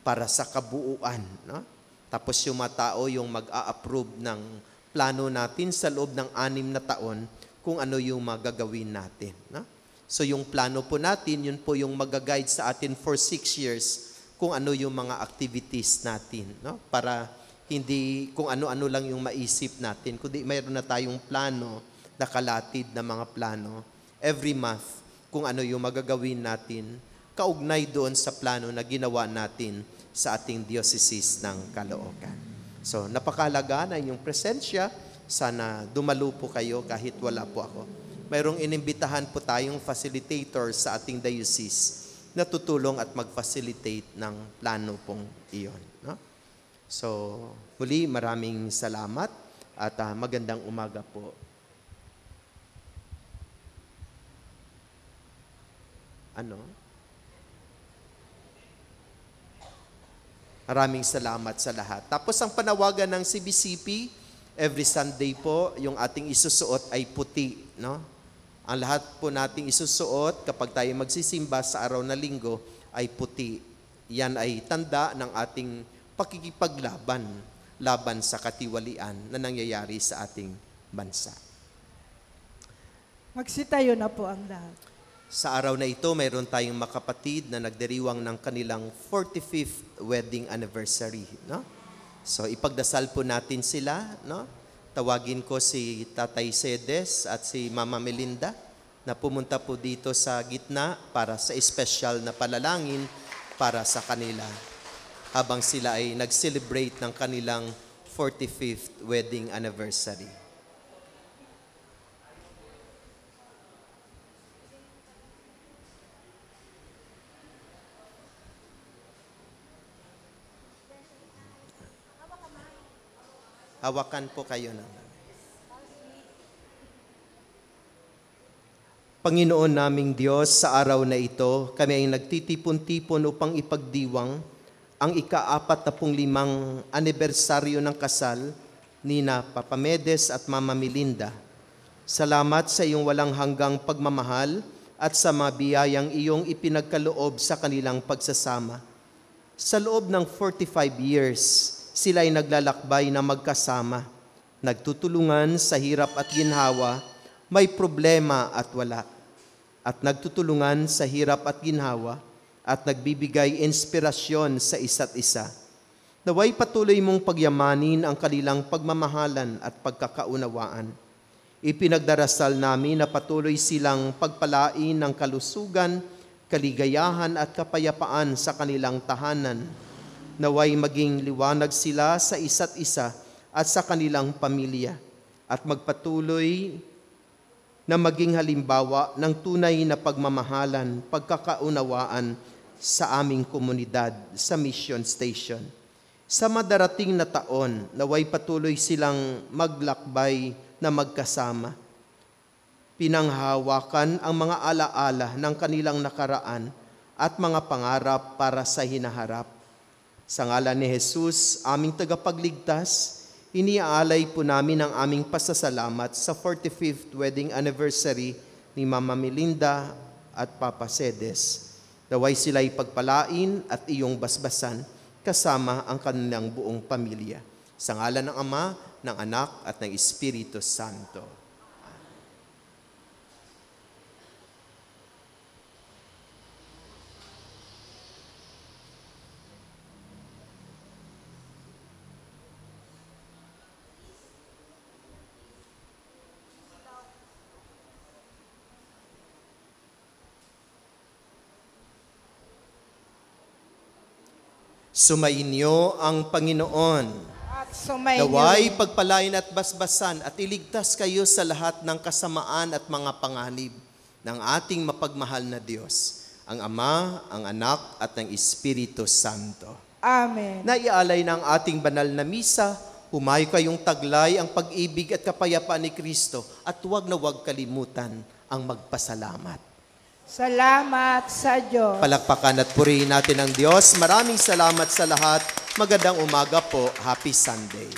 para sa kabuuan. No? Tapos yung mga tao yung mag-a-approve ng plano natin sa loob ng 6 na taon kung ano yung magagawin natin. No? So yung plano po natin, yun po yung mag-guide sa atin for 6 years kung ano yung mga activities natin. No? Para hindi kung ano-ano lang yung maisip natin, kundi mayroon na tayong plano, nakalatid na mga plano, every month, kung ano yung magagawin natin, kaugnay doon sa plano na ginawa natin sa ating diocese ng Caloocan. So, napakahalaga na inyong presensya. Sana dumalo po kayo kahit wala po ako. Mayroong inimbitahan po tayong facilitator sa ating diocese na tutulong at mag-facilitate ng plano pong iyon. No? So, muli maraming salamat at magandang umaga po. Maraming salamat sa lahat. Tapos ang panawagan ng CBCP, every Sunday po, yung ating isusuot ay puti. No? Ang lahat po nating isusuot kapag tayo magsisimba sa araw na linggo ay puti. Yan ay tanda ng ating pakikipaglaban sa katiwalian na nangyayari sa ating bansa. Magsitayo na po ang lahat. Sa araw na ito, mayroon tayong makapatid na nagdiriwang ng kanilang 45th wedding anniversary. No? So ipagdasal po natin sila. No? Tawagin ko si Tatay Sedes at si Mama Melinda na pumunta po dito sa gitna para sa espesyal na palalangin para sa kanila habang sila ay nag-celebrate ng kanilang 45th wedding anniversary. Hawakan po kayo ng Panginoon naming Diyos, sa araw na ito, kami ay nagtitipon-tipon upang ipagdiwang ang ika-45 anibersaryo ng kasal ni na Papa Medes at Mama Melinda. Salamat sa iyong walang hanggang pagmamahal at sa mabiyayang iyong ipinagkaloob sa kanilang pagsasama. Sa loob ng 45 years, sila ay naglalakbay na magkasama, nagtutulungan sa hirap at ginhawa, may problema at wala, at nagtutulungan sa hirap at ginhawa, at nagbibigay inspirasyon sa isa't isa. Naway patuloy mong pagyamanin ang kanilang pagmamahalan at pagkakaunawaan. Ipinagdarasal namin na patuloy silang pagpalain ng kalusugan, kaligayahan at kapayapaan sa kanilang tahanan. Naway maging liwanag sila sa isa't isa at sa kanilang pamilya at magpatuloy na maging halimbawa ng tunay na pagmamahalan, pagkakaunawaan sa aming komunidad sa Mission Station. Sa madarating na taon, naway patuloy silang maglakbay na magkasama. Pinanghawakan ang mga alaala ng kanilang nakaraan at mga pangarap para sa hinaharap. Sa ngalan ni Jesus, aming tagapagligtas, iniaalay po namin ang aming pasasalamat sa 45th wedding anniversary ni Mama Melinda at Papa Sedes. Naway sila'y pagpalain at iyong basbasan kasama ang kanilang buong pamilya. Sa ngalan ng Ama, ng Anak at ng Espiritu Santo. Sumainyo ang Panginoon. At sumainyo. Naway pagpalain at basbasan at iligtas kayo sa lahat ng kasamaan at mga panganib ng ating mapagmahal na Diyos, ang Ama, ang Anak at ang Espiritu Santo. Amen. Naialay ng ating banal na misa, humayo kayong taglay ang pag-ibig at kapayapaan ni Kristo at huwag na huwag kalimutan ang magpasalamat. Salamat sa Diyos. Palakpakan at purihin natin ang Diyos. Maraming salamat sa lahat. Magandang umaga po. Happy Sunday.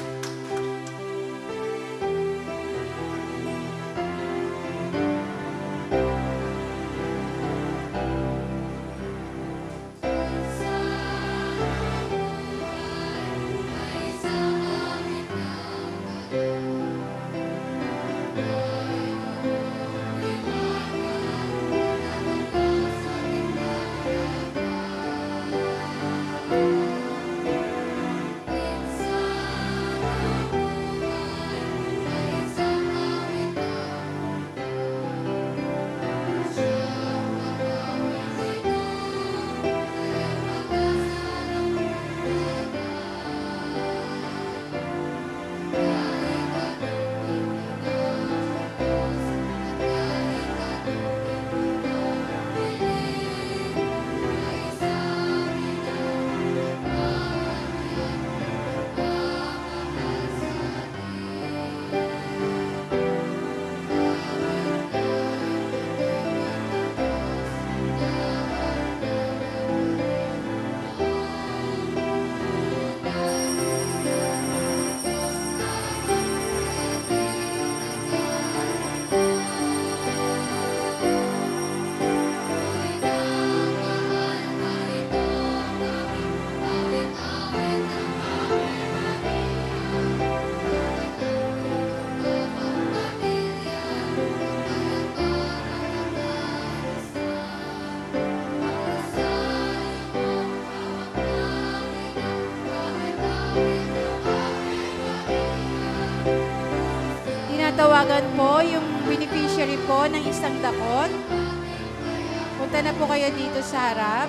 Tinatawagan po yung beneficiary po ng isang dakot. Punta na po kayo dito sa harap.